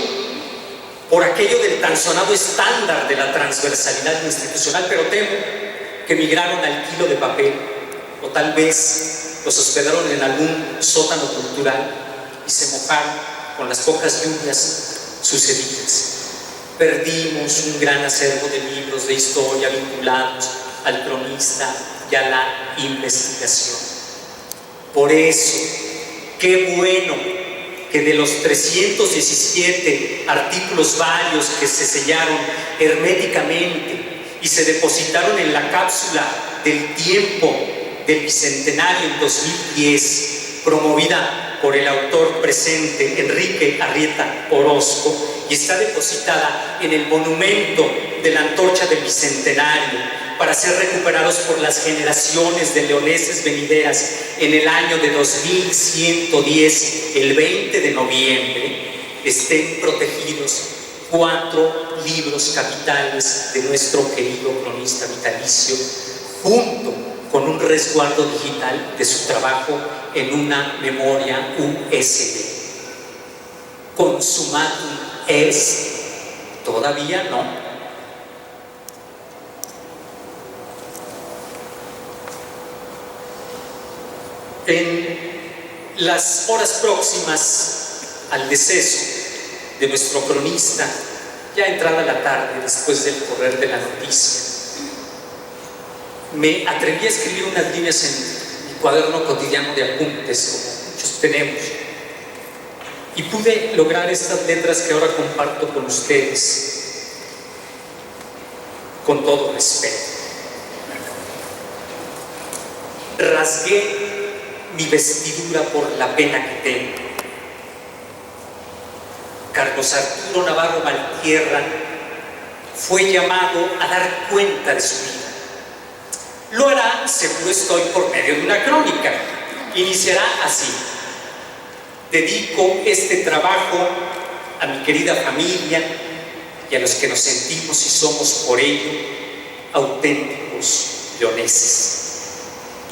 por aquello del tan sonado estándar de la transversalidad institucional, pero temo que migraron al kilo de papel o tal vez los hospedaron en algún sótano cultural y se mojaron con las pocas lluvias sucedidas. Perdimos un gran acervo de libros de historia vinculados al cronista y a la investigación. Por eso, qué bueno que de los 317 artículos varios que se sellaron herméticamente y se depositaron en la cápsula del tiempo del Bicentenario en 2010, promovida por el autor presente Enrique Arrieta Orozco, y está depositada en el monumento de la Antorcha del Bicentenario para ser recuperados por las generaciones de leoneses venideras en el año de 2110, el 20 de noviembre, estén protegidos 4 libros capitales de nuestro querido cronista vitalicio, junto con un resguardo digital de su trabajo en una memoria USB. Consumatum est, todavía no. En las horas próximas al deceso de nuestro cronista, ya entrada la tarde, después del correr de la noticia, me atreví a escribir unas líneas en mi cuaderno cotidiano de apuntes, como muchos tenemos, y pude lograr estas letras que ahora comparto con ustedes, con todo respeto. Rasgué mi vestidura por la pena que tengo. Carlos Arturo Navarro Valtierra fue llamado a dar cuenta de su vida. Lo hará, seguro estoy, por medio de una crónica. Iniciará así: dedico este trabajo a mi querida familia y a los que nos sentimos y somos por ello auténticos leoneses.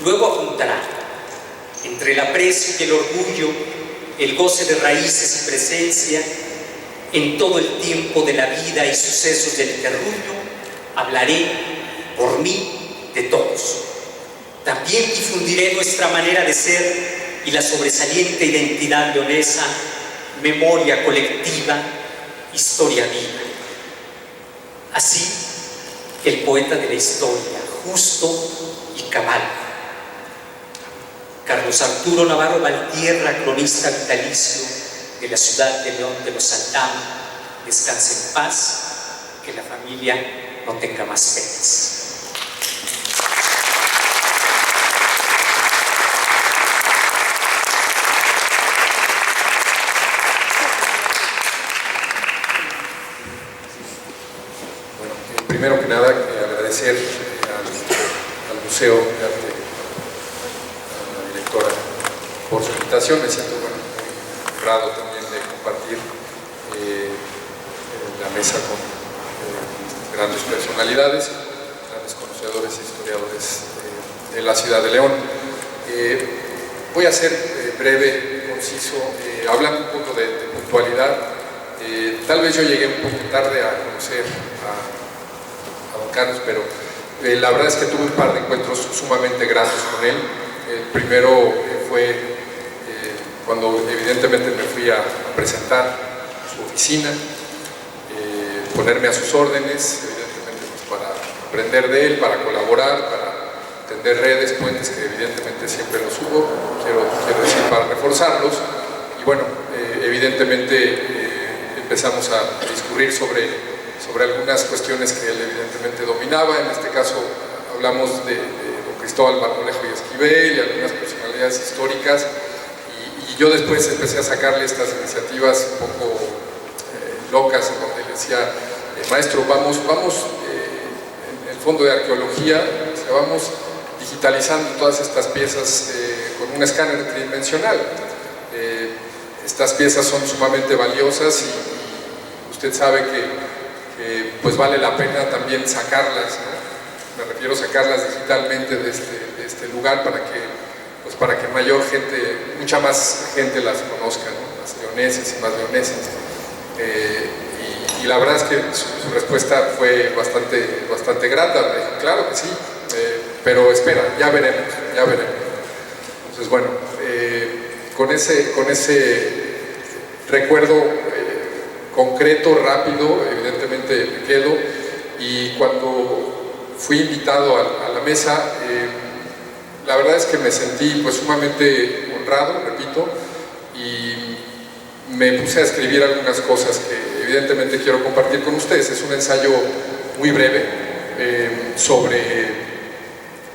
Luego apuntará: entre el aprecio y el orgullo, el goce de raíces y presencia, en todo el tiempo de la vida y sucesos del terruño, hablaré por mí de todos. También difundiré nuestra manera de ser y la sobresaliente identidad leonesa, memoria colectiva, historia viva. Así, el poeta de la historia, justo y cabal, Carlos Arturo Navarro Valtierra, cronista vitalicio de la ciudad de León de los Aldama, descanse en paz, que la familia no tenga más penas. Primero que nada, agradecer al Museo de Arte, a la directora, por su invitación. Me siento muy honrado también de compartir la mesa con grandes personalidades, grandes conocedores e historiadores de la ciudad de León. Voy a ser breve, conciso, hablando un poco de puntualidad. Tal vez yo llegué un poco tarde a conocer a don Carlos, pero la verdad es que tuve un par de encuentros sumamente gratos con él. El primero fue cuando evidentemente me fui a presentar su oficina, ponerme a sus órdenes, evidentemente pues para aprender de él, para colaborar, para tender redes, puentes que evidentemente siempre los hubo, quiero decir, para reforzarlos. Y bueno, evidentemente empezamos a discurrir sobre algunas cuestiones que él evidentemente dominaba. En este caso hablamos de don Cristóbal Marmolejo y Esquivel y algunas personalidades históricas, y yo después empecé a sacarle estas iniciativas un poco locas, en donde le decía, maestro, vamos en el fondo de arqueología, o sea, vamos digitalizando todas estas piezas con un escáner tridimensional. Estas piezas son sumamente valiosas y usted sabe que pues vale la pena también sacarlas, ¿no? Me refiero a sacarlas digitalmente de este lugar para que mayor gente, mucha más gente las conozca, ¿no? Más leoneses y más leonesas. Y la verdad es que su respuesta fue bastante grata. Me dijo, claro que sí, pero espera, ya veremos. Entonces bueno, con ese recuerdo concreto, rápido, evidentemente me quedo. Y cuando fui invitado a la mesa, la verdad es que me sentí pues sumamente honrado, repito, y me puse a escribir algunas cosas que evidentemente quiero compartir con ustedes. Es un ensayo muy breve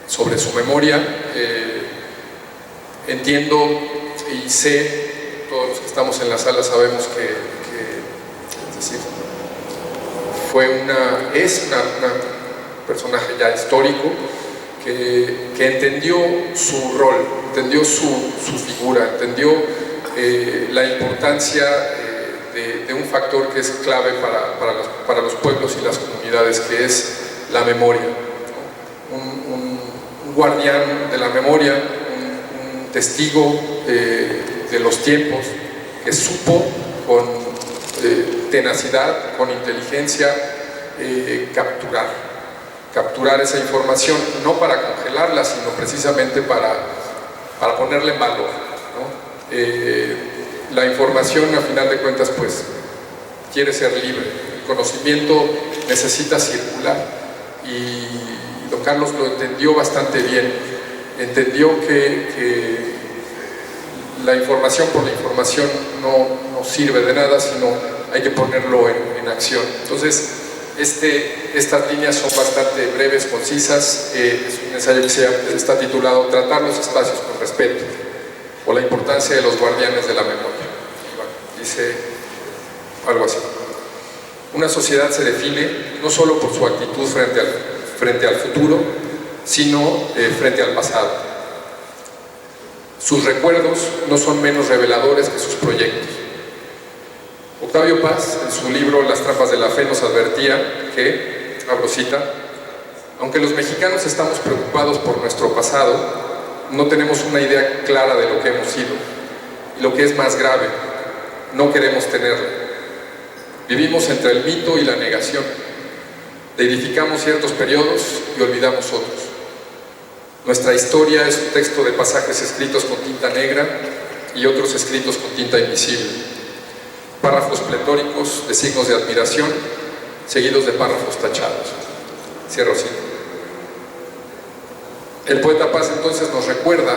sobre su memoria. Entiendo y sé, todos los que estamos en la sala sabemos que es una personaje ya histórico que entendió su rol, entendió su figura, entendió la importancia de un factor que es clave para los pueblos y las comunidades, que es la memoria, ¿no? Un guardián de la memoria, un testigo de los tiempos, que supo con tenacidad, con inteligencia, capturar esa información, no para congelarla, sino precisamente para para ponerle en valor, ¿no? La información, a final de cuentas, pues quiere ser libre. El conocimiento necesita circular y don Carlos lo entendió bastante bien. Entendió que la información por la información no sirve de nada, sino hay que ponerlo en acción. Entonces, estas líneas son bastante breves, concisas. Es un ensayo que está titulado Tratar los espacios con respeto, o la importancia de los guardianes de la memoria. Y bueno, dice algo así. Una sociedad se define no solo por su actitud frente al futuro, sino frente al pasado. Sus recuerdos no son menos reveladores que sus proyectos. Octavio Paz, en su libro Las trampas de la fe, nos advertía que, abro cita, aunque los mexicanos estamos preocupados por nuestro pasado, no tenemos una idea clara de lo que hemos sido. Y lo que es más grave, no queremos tenerla. Vivimos entre el mito y la negación. Deidificamos ciertos periodos y olvidamos otros. Nuestra historia es un texto de pasajes escritos con tinta negra y otros escritos con tinta invisible. Párrafos pletóricos de signos de admiración, seguidos de párrafos tachados. Cierro cita. El poeta Paz entonces nos recuerda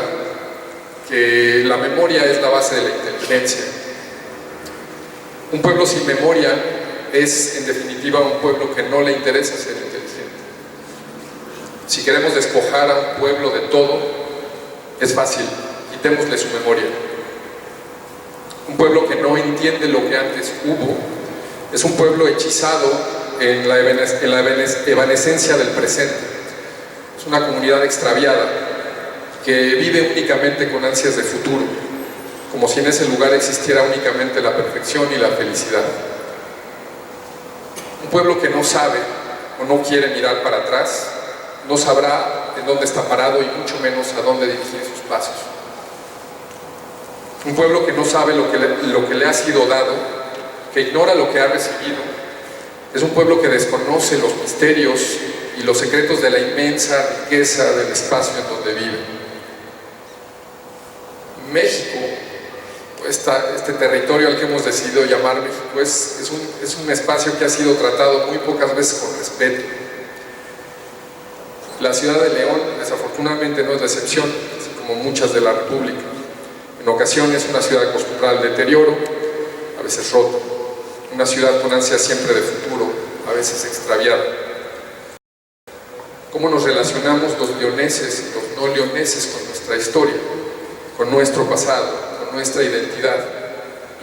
que la memoria es la base de la inteligencia. Un pueblo sin memoria es, en definitiva, un pueblo que no le interesa ser inteligente. Si queremos despojar a un pueblo de todo, es fácil, quitémosle su memoria. Un pueblo que no entiende lo que antes hubo, es un pueblo hechizado en la evanescencia del presente. Es una comunidad extraviada que vive únicamente con ansias de futuro, como si en ese lugar existiera únicamente la perfección y la felicidad. Un pueblo que no sabe o no quiere mirar para atrás, no sabrá en dónde está parado y mucho menos a dónde dirigir sus pasos. Un pueblo que no sabe lo que le ha sido dado, que ignora lo que ha recibido, es un pueblo que desconoce los misterios y los secretos de la inmensa riqueza del espacio en donde vive. México, este territorio al que hemos decidido llamar México, es un espacio que ha sido tratado muy pocas veces con respeto. La ciudad de León, desafortunadamente, no es la excepción, así como muchas de la República. En ocasiones, una ciudad acostumbrada al deterioro, a veces rota. Una ciudad con ansia siempre de futuro, a veces extraviada. ¿Cómo nos relacionamos los leoneses y los no leoneses con nuestra historia, con nuestro pasado, con nuestra identidad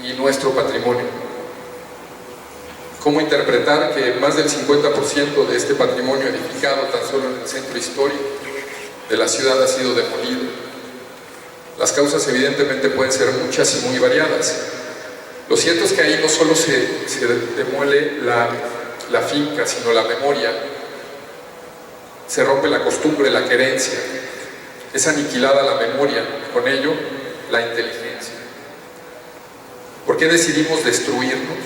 y nuestro patrimonio? ¿Cómo interpretar que más del 50% de este patrimonio edificado tan solo en el centro histórico de la ciudad ha sido demolido? Las causas evidentemente pueden ser muchas y muy variadas. Lo cierto es que ahí no solo se demuele la finca, sino la memoria. Se rompe la costumbre, la querencia. Es aniquilada la memoria, con ello la inteligencia. ¿Por qué decidimos destruirnos?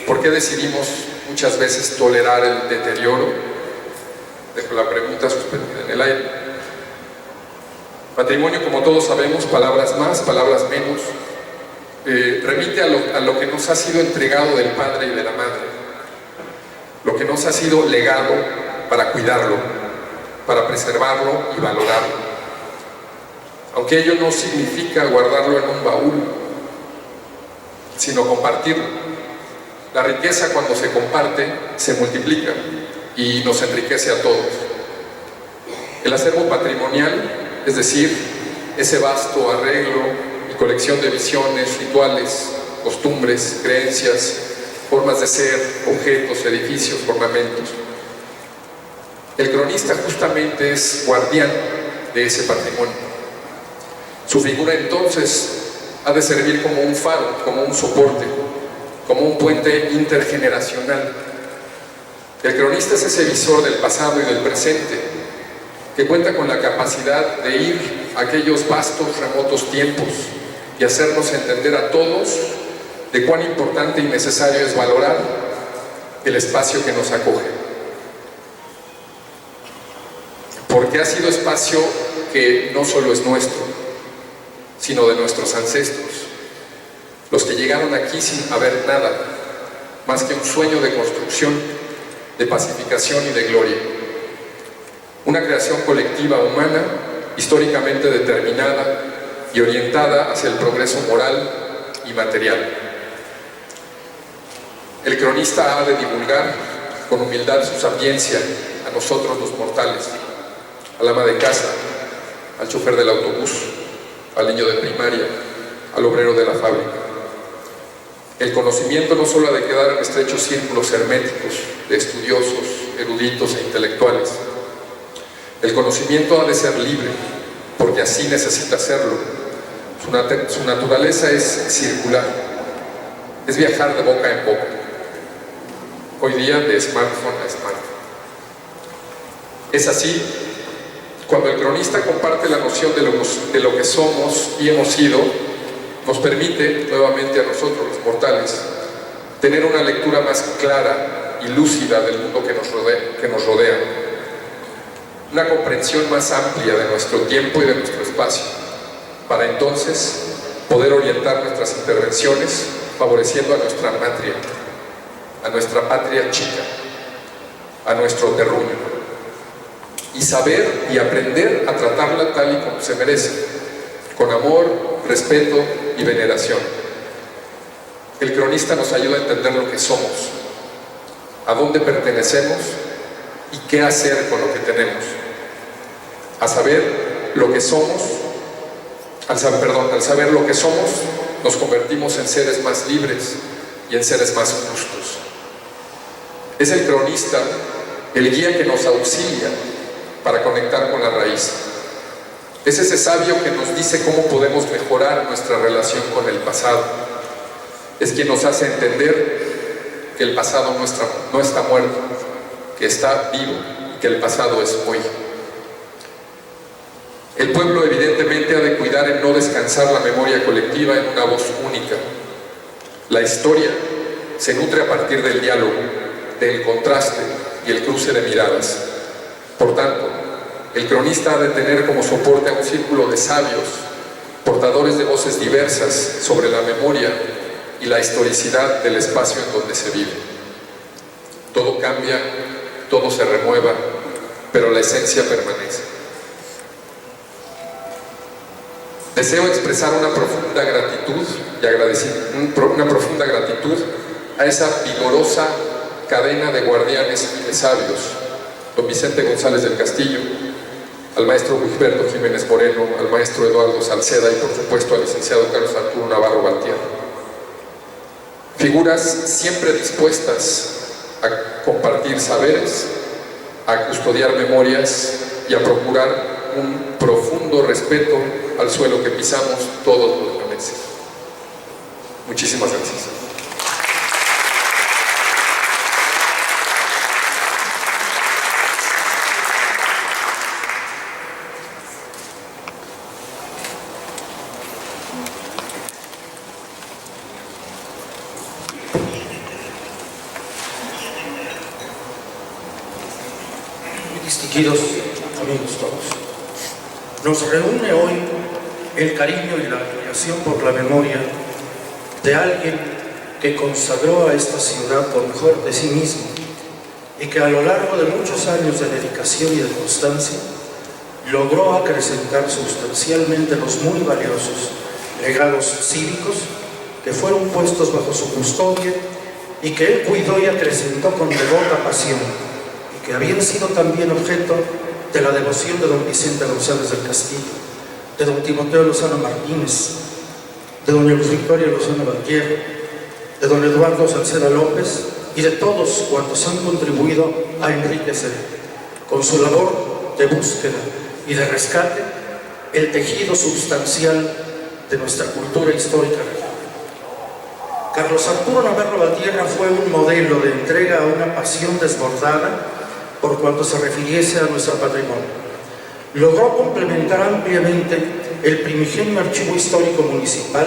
¿Por qué decidimos muchas veces tolerar el deterioro? Dejo la pregunta suspendida en el aire. Patrimonio, como todos sabemos, palabras más, palabras menos, remite a lo que nos ha sido entregado del padre y de la madre, lo que nos ha sido legado para cuidarlo, para preservarlo y valorarlo. Aunque ello no significa guardarlo en un baúl, sino compartirlo. La riqueza, cuando se comparte, se multiplica y nos enriquece a todos. El acervo patrimonial, es decir, ese vasto arreglo y colección de visiones, rituales, costumbres, creencias, formas de ser, objetos, edificios, ornamentos. El cronista justamente es guardián de ese patrimonio. Su figura entonces ha de servir como un faro, como un soporte, como un puente intergeneracional. El cronista es ese visor del pasado y del presente, que cuenta con la capacidad de ir a aquellos vastos, remotos tiempos y hacernos entender a todos de cuán importante y necesario es valorar el espacio que nos acoge. Porque ha sido espacio que no solo es nuestro, sino de nuestros ancestros, los que llegaron aquí sin haber nada, más que un sueño de construcción, de pacificación y de gloria. Una creación colectiva humana, históricamente determinada y orientada hacia el progreso moral y material. El cronista ha de divulgar con humildad su sapiencia a nosotros los mortales, al ama de casa, al chofer del autobús, al niño de primaria, al obrero de la fábrica. El conocimiento no solo ha de quedar en estrechos círculos herméticos de estudiosos, eruditos e intelectuales. El conocimiento ha de ser libre, porque así necesita serlo. Su naturaleza es circular, es viajar de boca en boca. Hoy día de smartphone a smartphone. Es así cuando el cronista comparte la noción de lo que somos y hemos sido, nos permite, nuevamente a nosotros los mortales, tener una lectura más clara y lúcida del mundo que nos rodea, una comprensión más amplia de nuestro tiempo y de nuestro espacio, para entonces poder orientar nuestras intervenciones favoreciendo a nuestra patria chica, a nuestro terruño, y saber y aprender a tratarla tal y como se merece, con amor, respeto y veneración. El cronista nos ayuda a entender lo que somos, a dónde pertenecemos y qué hacer con lo que tenemos. A saber lo que somos, al saber lo que somos, nos convertimos en seres más libres y en seres más justos. Es el cronista el guía que nos auxilia para conectar con la raíz. Es ese sabio que nos dice cómo podemos mejorar nuestra relación con el pasado. Es quien nos hace entender que el pasado no está muerto, que está vivo y que el pasado es hoy. El pueblo evidentemente ha de cuidar en no descansar la memoria colectiva en una voz única. La historia se nutre a partir del diálogo, del contraste y el cruce de miradas. Por tanto, el cronista ha de tener como soporte a un círculo de sabios, portadores de voces diversas sobre la memoria y la historicidad del espacio en donde se vive. Todo cambia, todo se renueva, pero la esencia permanece. Deseo expresar una profunda gratitud y una profunda gratitud a esa vigorosa cadena de guardianes y de sabios, don Vicente González del Castillo, al maestro Gilberto Jiménez Moreno, al maestro Eduardo Salceda y por supuesto al licenciado Carlos Arturo Navarro Baltier. Figuras siempre dispuestas a compartir saberes, a custodiar memorias y a procurar un profundo respeto al suelo que pisamos todos los leoneses. Muchísimas gracias. Distinguidos amigos todos, nos reúne hoy el cariño y la admiración por la memoria de alguien que consagró a esta ciudad lo mejor de sí mismo y que a lo largo de muchos años de dedicación y de constancia logró acrecentar sustancialmente los muy valiosos legados cívicos que fueron puestos bajo su custodia y que él cuidó y acrecentó con devota pasión, y que habían sido también objeto de la devoción de don Vicente González del Castillo, de don Timoteo Lozano Martínez, de doña Luz Victoria Lozano Baltier, de don Eduardo Salceda López y de todos cuantos han contribuido a enriquecer, con su labor de búsqueda y de rescate, el tejido substancial de nuestra cultura histórica. Carlos Arturo Navarro Baltierra fue un modelo de entrega a una pasión desbordada por cuanto se refiriese a nuestro patrimonio. Logró complementar ampliamente el primigenio archivo histórico municipal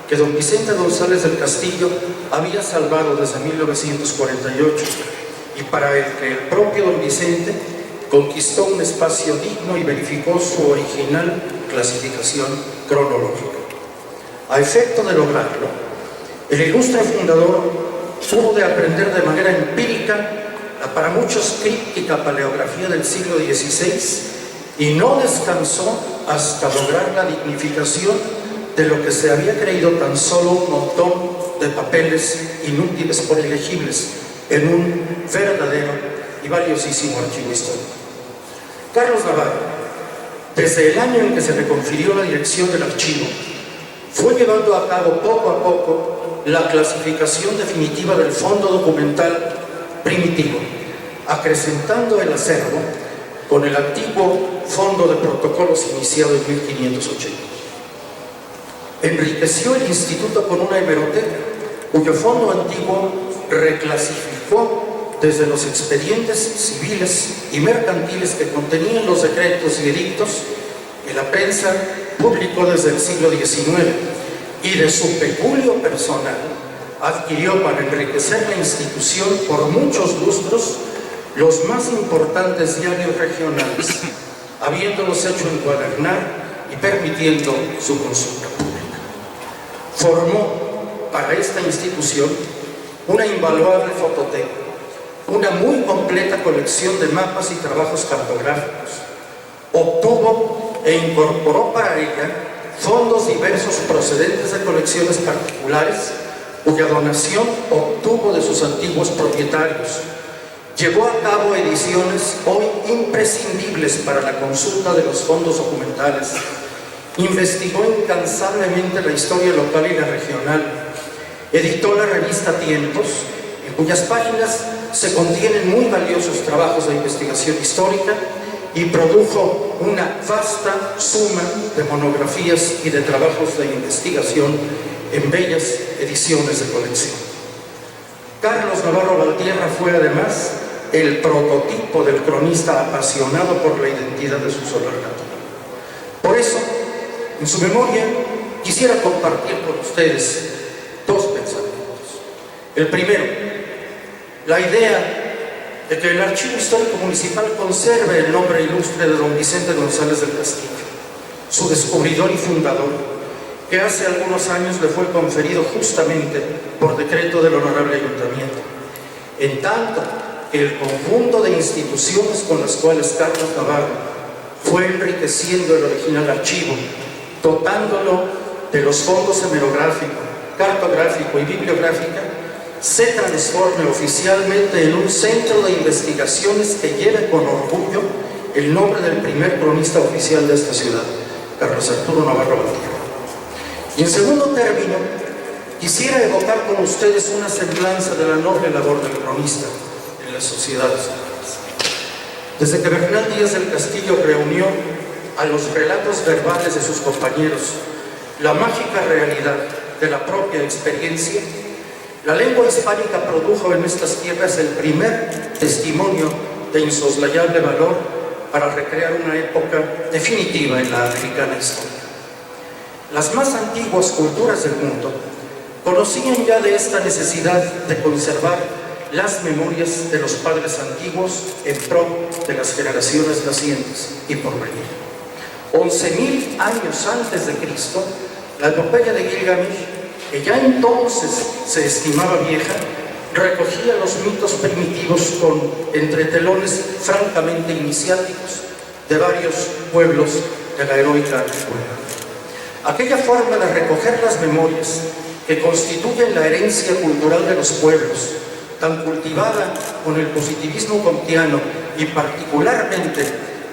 que don Vicente González del Castillo había salvado desde 1948 y para el que el propio don Vicente conquistó un espacio digno y verificó su original clasificación cronológica. A efecto de lograrlo, el ilustre fundador hubo de aprender de manera empírica la para muchos críptica paleografía del siglo XVI y no descansó hasta lograr la dignificación de lo que se había creído tan solo un montón de papeles inútiles por ilegibles en un verdadero y valiosísimo archivo histórico. Carlos Navarro, desde el año en que se le confirió la dirección del archivo, fue llevando a cabo poco a poco la clasificación definitiva del fondo documental primitivo, acrecentando el acervo con el antiguo fondo de protocolos iniciado en 1580. Enriqueció el instituto con una hemeroteca, cuyo fondo antiguo reclasificó desde los expedientes civiles y mercantiles que contenían los decretos y edictos que la prensa publicó desde el siglo XIX, y de su peculio personal adquirió para enriquecer la institución por muchos lustros los más importantes diarios regionales, habiéndolos hecho encuadernar y permitiendo su consulta pública. Formó para esta institución una invaluable fototeca, una muy completa colección de mapas y trabajos cartográficos. Obtuvo e incorporó para ella fondos diversos procedentes de colecciones particulares, cuya donación obtuvo de sus antiguos propietarios. Llevó a cabo ediciones hoy imprescindibles para la consulta de los fondos documentales. Investigó incansablemente la historia local y la regional. Editó la revista Tiempos, en cuyas páginas se contienen muy valiosos trabajos de investigación histórica, y produjo una vasta suma de monografías y de trabajos de investigación en bellas ediciones de colección. Carlos Navarro Valtierra fue además el prototipo del cronista apasionado por la identidad de su solar natal. Por eso, en su memoria, quisiera compartir con ustedes dos pensamientos. El primero, la idea de que el Archivo Histórico Municipal conserve el nombre ilustre de don Vicente González del Castillo, su descubridor y fundador, que hace algunos años le fue conferido justamente por decreto del Honorable Ayuntamiento, en tanto que el conjunto de instituciones con las cuales Carlos Navarro fue enriqueciendo el original archivo, dotándolo de los fondos hemerográfico, cartográfico y bibliográfica, se transforme oficialmente en un centro de investigaciones que lleve con orgullo el nombre del primer cronista oficial de esta ciudad, Carlos Arturo Navarro Valtierra. Y en segundo término, quisiera evocar con ustedes una semblanza de la noble labor del cronista en las sociedades humanas. Desde que Bernal Díaz del Castillo reunió a los relatos verbales de sus compañeros la mágica realidad de la propia experiencia, la lengua hispánica produjo en estas tierras el primer testimonio de insoslayable valor para recrear una época definitiva en la americana historia. Las más antiguas culturas del mundo conocían ya de esta necesidad de conservar las memorias de los padres antiguos en pro de las generaciones nacientes y por venir. 11.000 años antes de Cristo, la epopeya de Gilgamesh, que ya entonces se estimaba vieja, recogía los mitos primitivos con entretelones francamente iniciáticos de varios pueblos de la heroica antigüedad. Aquella forma de recoger las memorias que constituyen la herencia cultural de los pueblos, tan cultivada con el positivismo kantiano y particularmente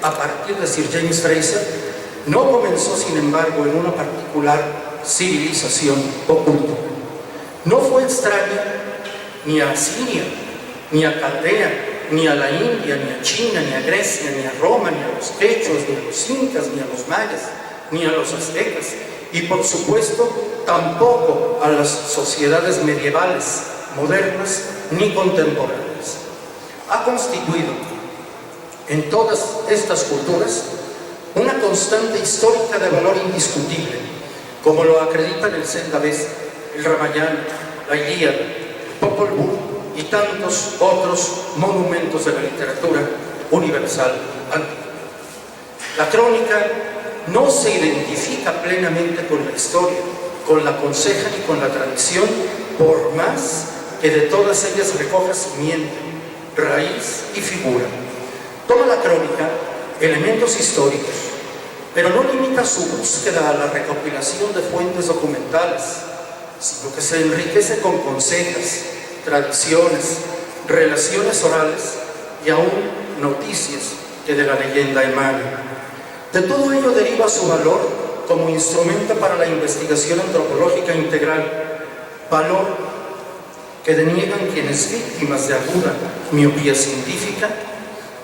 a partir de Sir James Frazer, no comenzó sin embargo en una particular civilización o cultura. No fue extraña ni a Asiria, ni a Caldea, ni a la India, ni a China, ni a Grecia, ni a Roma, ni a los quechos, ni a los incas, ni a los mayas, ni a los aztecas, y por supuesto tampoco a las sociedades medievales, modernas ni contemporáneas. Ha constituido en todas estas culturas una constante histórica de valor indiscutible, como lo acreditan el Senda Vesta, el Ramayana, la Ilíada, el Popol Vuh y tantos otros monumentos de la literatura universal antigua. La crónica no se identifica plenamente con la historia, con la conseja ni con la tradición, por más que de todas ellas recoja simiente, raíz y figura. Toma la crónica elementos históricos, pero no limita su búsqueda a la recopilación de fuentes documentales, sino que se enriquece con consejas, tradiciones, relaciones orales y aún noticias que de la leyenda emanan. De todo ello deriva su valor como instrumento para la investigación antropológica integral, valor que deniegan quienes, víctimas de aguda miopía científica,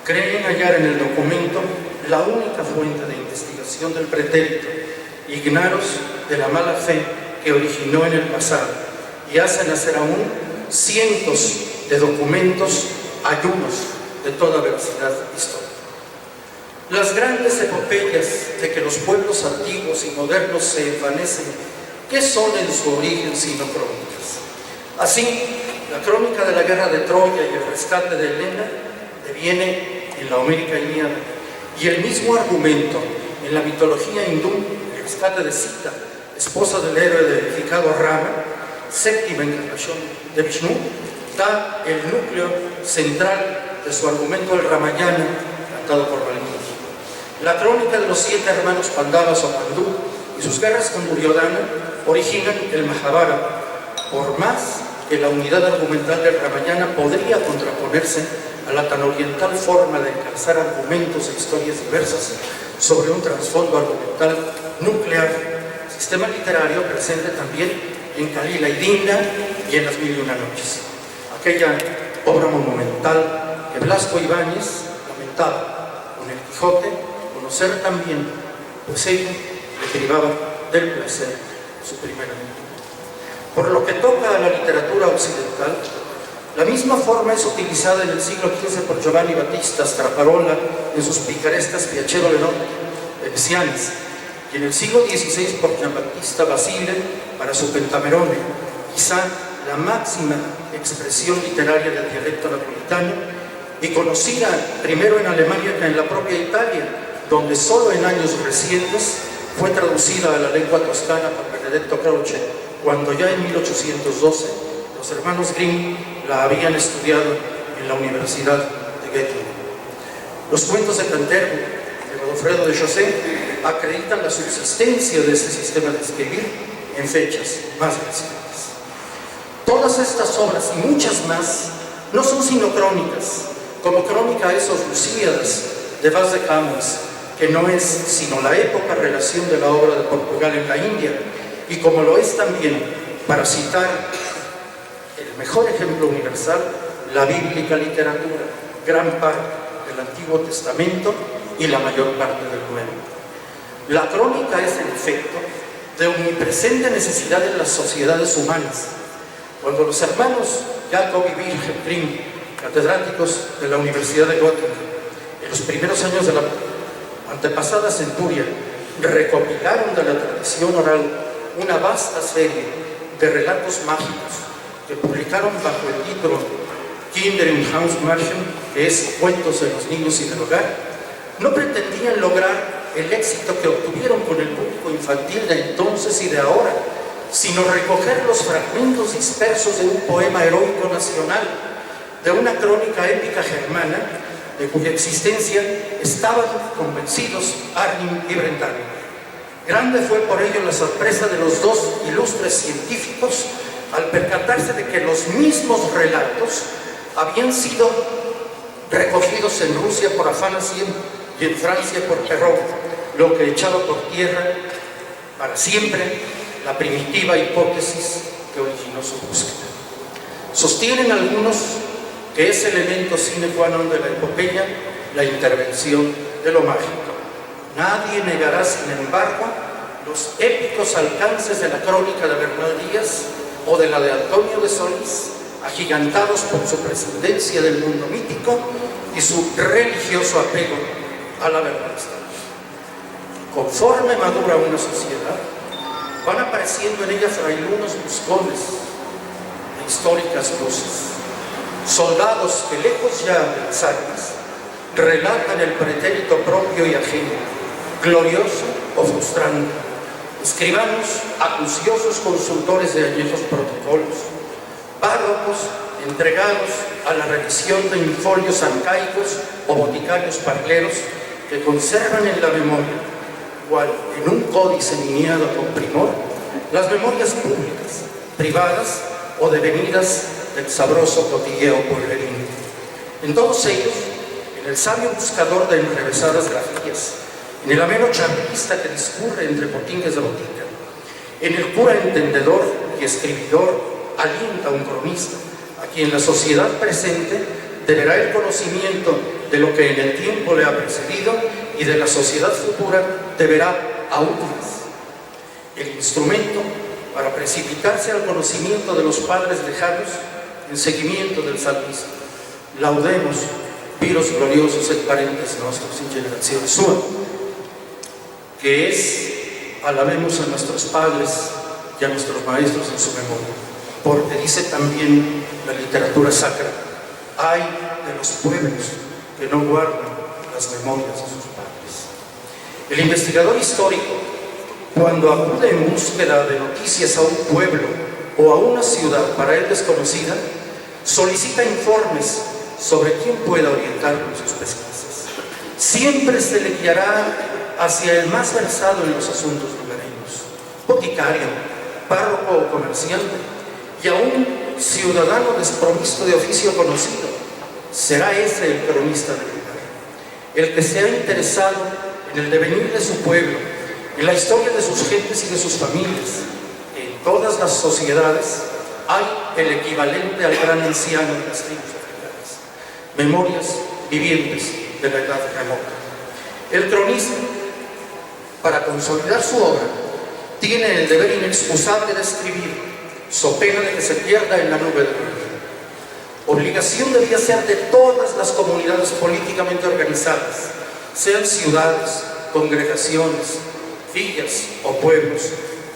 creen hallar en el documento la única fuente de investigación del pretérito, ignaros de la mala fe que originó en el pasado, y hacen nacer aún cientos de documentos ayunos de toda veracidad histórica. Las grandes epopeyas de que los pueblos antiguos y modernos se envanecen, ¿qué son en su origen sino crónicas? Así, la crónica de la guerra de Troya y el rescate de Helena deviene en la Homérica Ilíada, y el mismo argumento en la mitología hindú, el rescate de Sita, esposa del héroe deificado Rama, séptima encarnación de Vishnu, da el núcleo central de su argumento, el Ramayana, cantado por Valmiki. La crónica de los 7 hermanos Pandavas o Pandú y sus guerras con Duryodhana originan el Mahabharata, por más que la unidad argumental del Ramayana podría contraponerse a la tan oriental forma de calzar argumentos e historias diversas sobre un trasfondo argumental nuclear, sistema literario presente también en Kalila y Dinda y en Las Mil y Una Noches, aquella obra monumental que Blasco Ibáñez lamentaba con el Quijote conocer también, pues ella le privaba del placer de su primera lectura. Por lo que toca a la literatura occidental, la misma forma es utilizada en el siglo XV por Giovanni Battista Straparola en sus picarescas Piacere Venezianas, y en el siglo XVI por Giambattista Basile para su Pentamerone, quizá la máxima expresión literaria del dialecto napolitano, y conocida primero en Alemania que en la propia Italia, donde solo en años recientes fue traducida a la lengua toscana por Benedetto Croce, cuando ya en 1812 los hermanos Grimm la habían estudiado en la Universidad de Göttingen. Los cuentos de Canterbury de Godofredo de José acreditan la subsistencia de este sistema de escribir en fechas más recientes. Todas estas obras y muchas más no son sino crónicas, como crónica esos Lusíadas de Vaz de Camus, que no es sino la época relación de la obra de Portugal en la India, y como lo es también, para citar el mejor ejemplo universal, la bíblica literatura, gran parte del Antiguo Testamento y la mayor parte del Nuevo. La crónica es el efecto de omnipresente necesidad en las sociedades humanas. Cuando los hermanos Jacob y Wilhelm Grimm, catedráticos de la Universidad de Göttingen, en los primeros años de la antepasada centuria, recopilaron de la tradición oral una vasta serie de relatos mágicos que publicaron bajo el título Kinder im Hausmärchen, que es Cuentos de los niños y del hogar, no pretendían lograr el éxito que obtuvieron con el público infantil de entonces y de ahora, sino recoger los fragmentos dispersos de un poema heroico nacional, de una crónica épica germana, de cuya existencia estaban convencidos Arnim y Brentano. Grande fue por ello la sorpresa de los dos ilustres científicos al percatarse de que los mismos relatos habían sido recogidos en Rusia por Afanasiev y en Francia por Perrault, lo que echaba por tierra para siempre la primitiva hipótesis que originó su búsqueda. Sostienen algunos que es elemento sine qua non de la epopeya la intervención de lo mágico. Nadie negará, sin embargo, los épicos alcances de la crónica de Bernal Díaz o de la de Antonio de Solís, agigantados por su trascendencia del mundo mítico y su religioso apego a la verdad histórica. Conforme madura una sociedad, van apareciendo en ella frailunos buscones de históricas luces. soldados que lejos ya de las armas relatan el pretérito propio y ajeno, glorioso o frustrante, escribanos acuciosos consultores de añejos protocolos, párrocos entregados a la revisión de infolios arcaicos o boticarios parleros que conservan en la memoria, cual en un códice miniado con primor, las memorias públicas, privadas o devenidas del sabroso cotilleo pueblerino. En todos ellos, en el sabio buscador de enrevesadas grafías, en el ameno charlista que discurre entre potingues de botica, en el cura entendedor y escribidor alienta a un cronista, a quien la sociedad presente deberá el conocimiento de lo que en el tiempo le ha precedido y de la sociedad futura deberá aún más. El instrumento para precipitarse al conocimiento de los padres lejanos en seguimiento del salmista. Laudemos viros gloriosos et parentes nuestros in generación sua, que es, alabemos a nuestros padres y a nuestros maestros en su memoria, porque dice también la literatura sacra, ay de los pueblos que no guardan las memorias de sus padres. El investigador histórico, cuando acude en búsqueda de noticias a un pueblo o a una ciudad para él desconocida, solicita informes sobre quién pueda orientarlo en sus pesquisas. Siempre se le guiará hacia el más versado en los asuntos lugareños, boticario, párroco o comerciante, y aún ciudadano desprovisto de oficio conocido. Será ese el cronista del lugar, el que se ha interesado en el devenir de su pueblo, en la historia de sus gentes y de sus familias. En todas las sociedades hay el equivalente al gran anciano de las tribus africanas, memorias vivientes de la edad remota. El cronista, para consolidar su obra, tiene el deber inexcusable de escribir, so pena de que se pierda en la nube del olvido. Obligación debía ser de todas las comunidades políticamente organizadas, sean ciudades, congregaciones, villas o pueblos,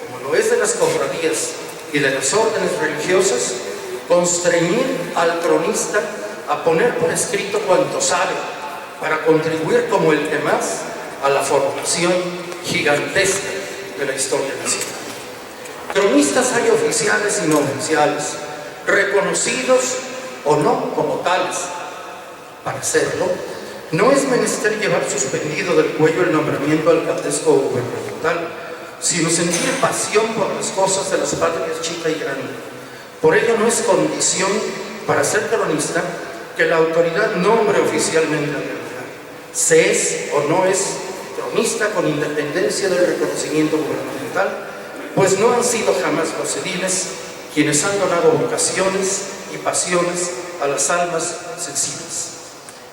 como lo es de las cofradías y de las órdenes religiosas, constreñir al cronista a poner por escrito cuanto sabe, para contribuir como el que más a la formación gigantesca de la historia nacional. Cronistas hay oficiales y no oficiales, reconocidos o no como tales. Para hacerlo, no es menester llevar suspendido del cuello el nombramiento alcaldesco o gubernamental, sino sentir pasión por las cosas de las patrias chica y grande. Por ello no es condición para ser cronista que la autoridad nombre oficialmente al lugar. Se es o no es cronista con independencia del reconocimiento gubernamental, pues no han sido jamás los ediles quienes han donado vocaciones y pasiones a las almas sensibles.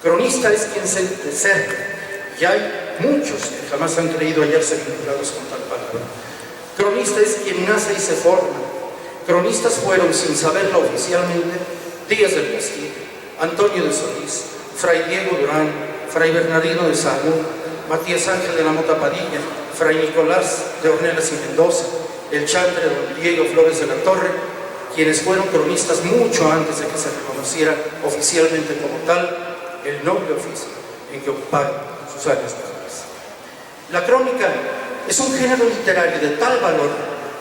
Cronista es quien se de cerca, y hay muchos que jamás han creído hallarse vinculados con tal palabra. Cronista es quien nace y se forma. Cronistas fueron, sin saberlo oficialmente, Díaz del Castillo, Antonio de Solís, Fray Diego Durán, Fray Bernardino de Sahagún, Matías Ángel de la Mota Padilla, Fray Nicolás de Ornelas y Mendoza, el chantre don Diego Flores de la Torre, quienes fueron cronistas mucho antes de que se reconociera oficialmente como tal el noble oficio en que ocuparon sus años mejores. La crónica es un género literario de tal valor,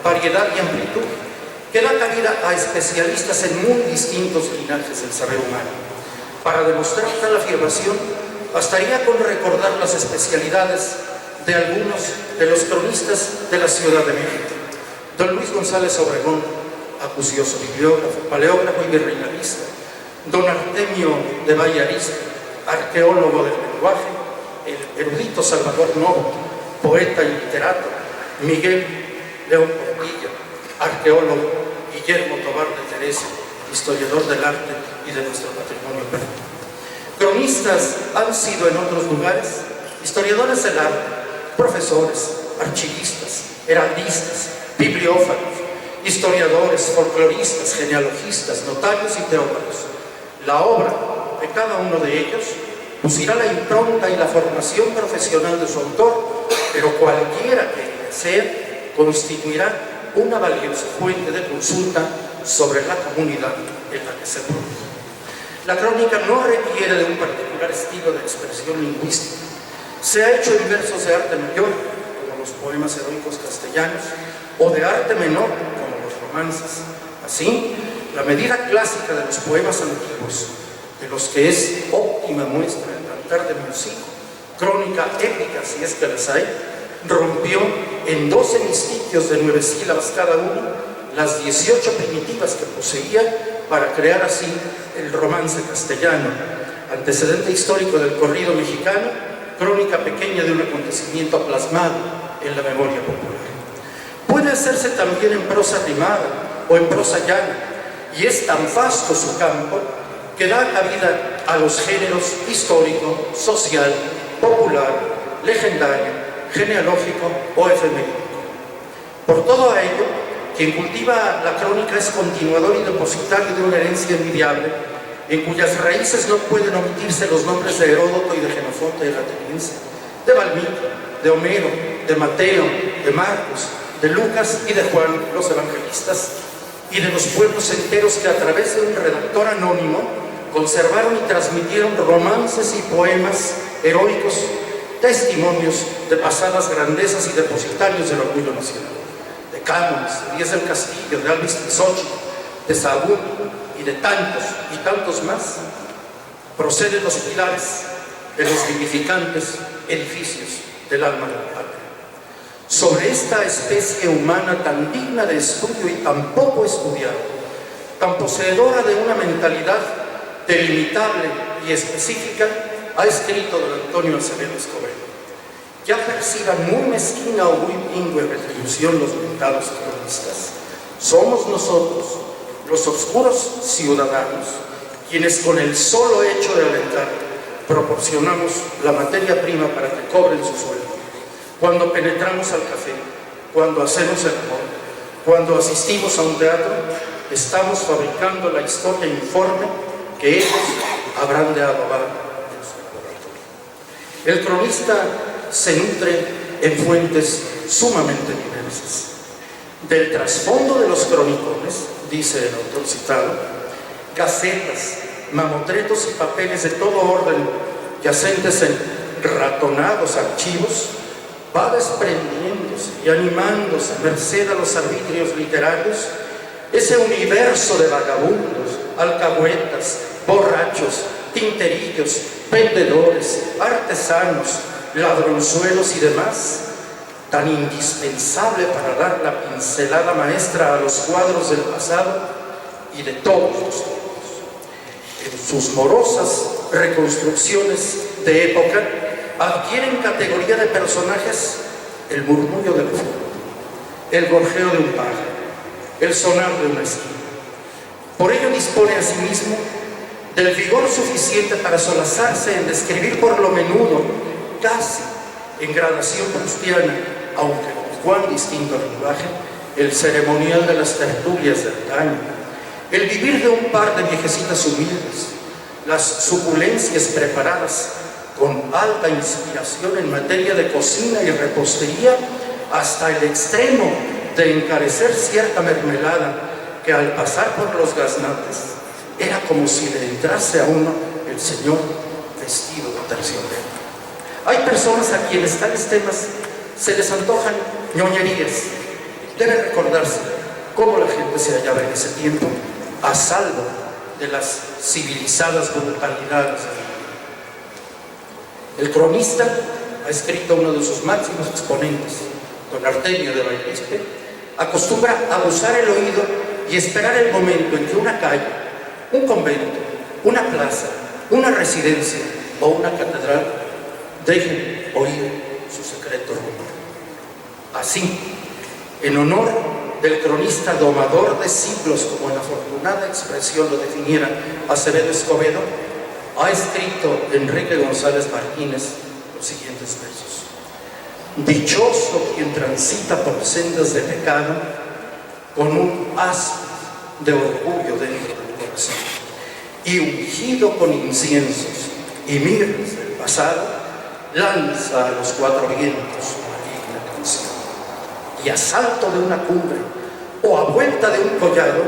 variedad y amplitud que da cabida a especialistas en muy distintos linajes del saber humano. Para demostrar tal afirmación, bastaría con recordar las especialidades de algunos de los cronistas de la Ciudad de México. Don Luis González Obregón, acucioso bibliógrafo, paleógrafo y virreinalista. Don Artemio de Valle Arista, arqueólogo del lenguaje. El erudito Salvador Novo, poeta y literato. Miguel León Portilla, arqueólogo. Guillermo Tobar de Teresa, historiador del arte y de nuestro patrimonio perdido. Cronistas han sido en otros lugares historiadores del arte, profesores, archivistas, heraldistas, bibliófanos, historiadores, folcloristas, genealogistas, notarios y teólogos. La obra de cada uno de ellos lucirá la impronta y la formación profesional de su autor, pero cualquiera que sea constituirá una valiosa fuente de consulta sobre la comunidad en la que se produce. La crónica no requiere de un particular estilo de expresión lingüística. Se ha hecho en versos de arte mayor, como los poemas heroicos castellanos, o de arte menor, como los romances. Así, la medida clásica de los poemas antiguos, de los que es óptima muestra el Cantar de Musico, crónica épica, si es que las hay, rompió en 12 hemistiquios de 9 sílabas cada uno las 18 primitivas que poseía para crear así el romance castellano, antecedente histórico del corrido mexicano, crónica pequeña de un acontecimiento plasmado en la memoria popular. Puede hacerse también en prosa rimada o en prosa llana, y es tan vasto su campo que da cabida a los géneros histórico, social, popular, legendario, genealógico o efemérico. Por todo ello, quien cultiva la crónica es continuador y depositario de una herencia envidiable, en cuyas raíces no pueden omitirse los nombres de Heródoto y de Jenofonte el Ateniense, de Valmiki, de Homero, de Mateo, de Marcos, de Lucas y de Juan, los evangelistas, y de los pueblos enteros que a través de un redactor anónimo conservaron y transmitieron romances y poemas heroicos, testimonios de pasadas grandezas y depositarios del orgullo nacional. De Cánones, de Díaz del Castillo, de Alvis Xochitl, de Sahagún y de tantos y tantos más, proceden los pilares de los vivificantes edificios del alma de la patria. Sobre esta especie humana tan digna de estudio y tan poco estudiada, tan poseedora de una mentalidad delimitable y específica, ha escrito don Antonio Acevedo Escobedo. Ya perciban muy mezquina o muy pingüe retribución los mentados cronistas. Somos nosotros, los oscuros ciudadanos, quienes con el solo hecho de alentar proporcionamos la materia prima para que cobren su sueldo. Cuando penetramos al café, cuando hacemos el amor, cuando asistimos a un teatro, estamos fabricando la historia informe que ellos habrán de adobar en su laboratorio. El cronista se nutre en fuentes sumamente diversas. Del trasfondo de los cronicones, dice el autor citado, gacetas, mamotretos y papeles de todo orden yacentes en ratonados archivos, va desprendiéndose y animándose merced a los arbitrios literarios ese universo de vagabundos, alcahuetas, borrachos, tinterillos, vendedores, artesanos, ladronzuelos y demás, tan indispensable para dar la pincelada maestra a los cuadros del pasado y de todos los tiempos. En sus morosas reconstrucciones de época adquieren categoría de personajes el murmullo del fuego, el gorjeo de un pájaro, el sonar de una esquina. Por ello dispone asimismo del vigor suficiente para solazarse en describir por lo menudo, casi en gradación prustiana, aunque con cuán distinto lenguaje, el ceremonial de las tertulias del daño, el vivir de un par de viejecitas humildes, las suculencias preparadas con alta inspiración en materia de cocina y repostería, hasta el extremo de encarecer cierta mermelada que al pasar por los gaznates era como si le entrase a uno el señor vestido de terciopelo. Hay personas a quienes tales temas se les antojan ñoñerías. Debe recordarse cómo la gente se hallaba en ese tiempo a salvo de las civilizadas brutalidades. El cronista ha escrito uno de sus máximos exponentes, don Artemio de Bailespe, acostumbra a usar el oído y esperar el momento en que una calle, un convento, una plaza, una residencia o una catedral dejen oír su secreto rumor. Así, en honor del cronista domador de siglos, como en afortunada expresión lo definiera Acevedo Escobedo, ha escrito Enrique González Martínez los siguientes versos: dichoso quien transita por sendas de pecado con un asno de orgullo dentro del corazón, y ungido con inciensos y mirras del pasado, lanza a los cuatro vientos una digna canción, y a salto de una cumbre o a vuelta de un collado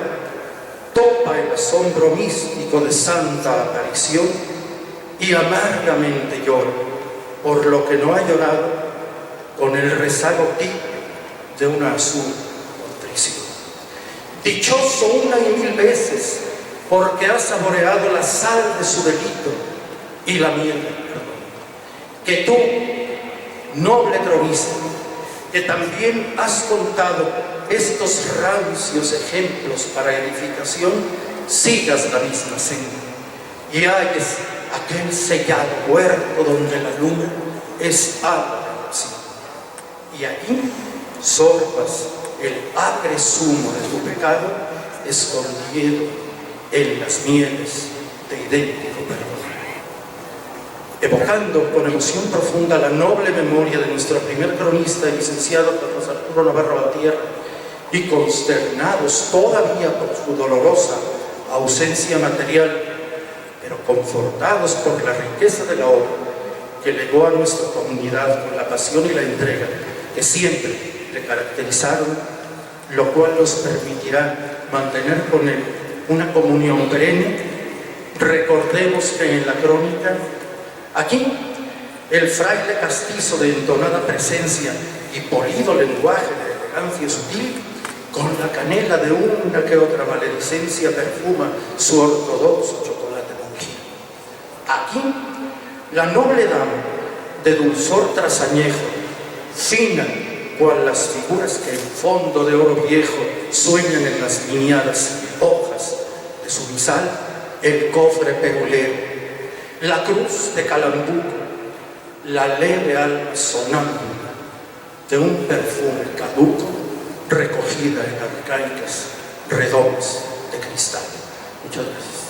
topa el asombro místico de santa aparición y amargamente llora por lo que no ha llorado con el rezago tibio de una azul contrición. Dichoso una y mil veces porque ha saboreado la sal de su delito y la miel del perdón. Que tú, noble cronista, que también has contado estos rancios ejemplos para edificación, sigas la misma senda y halles aquel sellado huerto donde la luna es agua de opción. Y allí sorbas el acre zumo de tu pecado escondido en las mieles de idéntico perdón. Evocando con emoción profunda la noble memoria de nuestro primer cronista, el licenciado Carlos Arturo Navarro Valtierra, y consternados todavía por su dolorosa ausencia material, pero confortados por la riqueza de la obra que legó a nuestra comunidad con la pasión y la entrega que siempre le caracterizaron, lo cual nos permitirá mantener con él una comunión perenne. Recordemos que en la crónica, aquí, el fraile castizo de entonada presencia y polido lenguaje de elegancia sutil, con la canela de una que otra maledicencia perfuma su ortodoxo chocolate monquí. Aquí, la noble dama, de dulzor trasañejo, fina, cual las figuras que en fondo de oro viejo sueñan en las lineadas hojas de su misal, el cofre pegulero, la cruz de Calambuco, la leve alma sonámbula de un perfume caduco recogida en arcaicas redomas de cristal. Muchas gracias.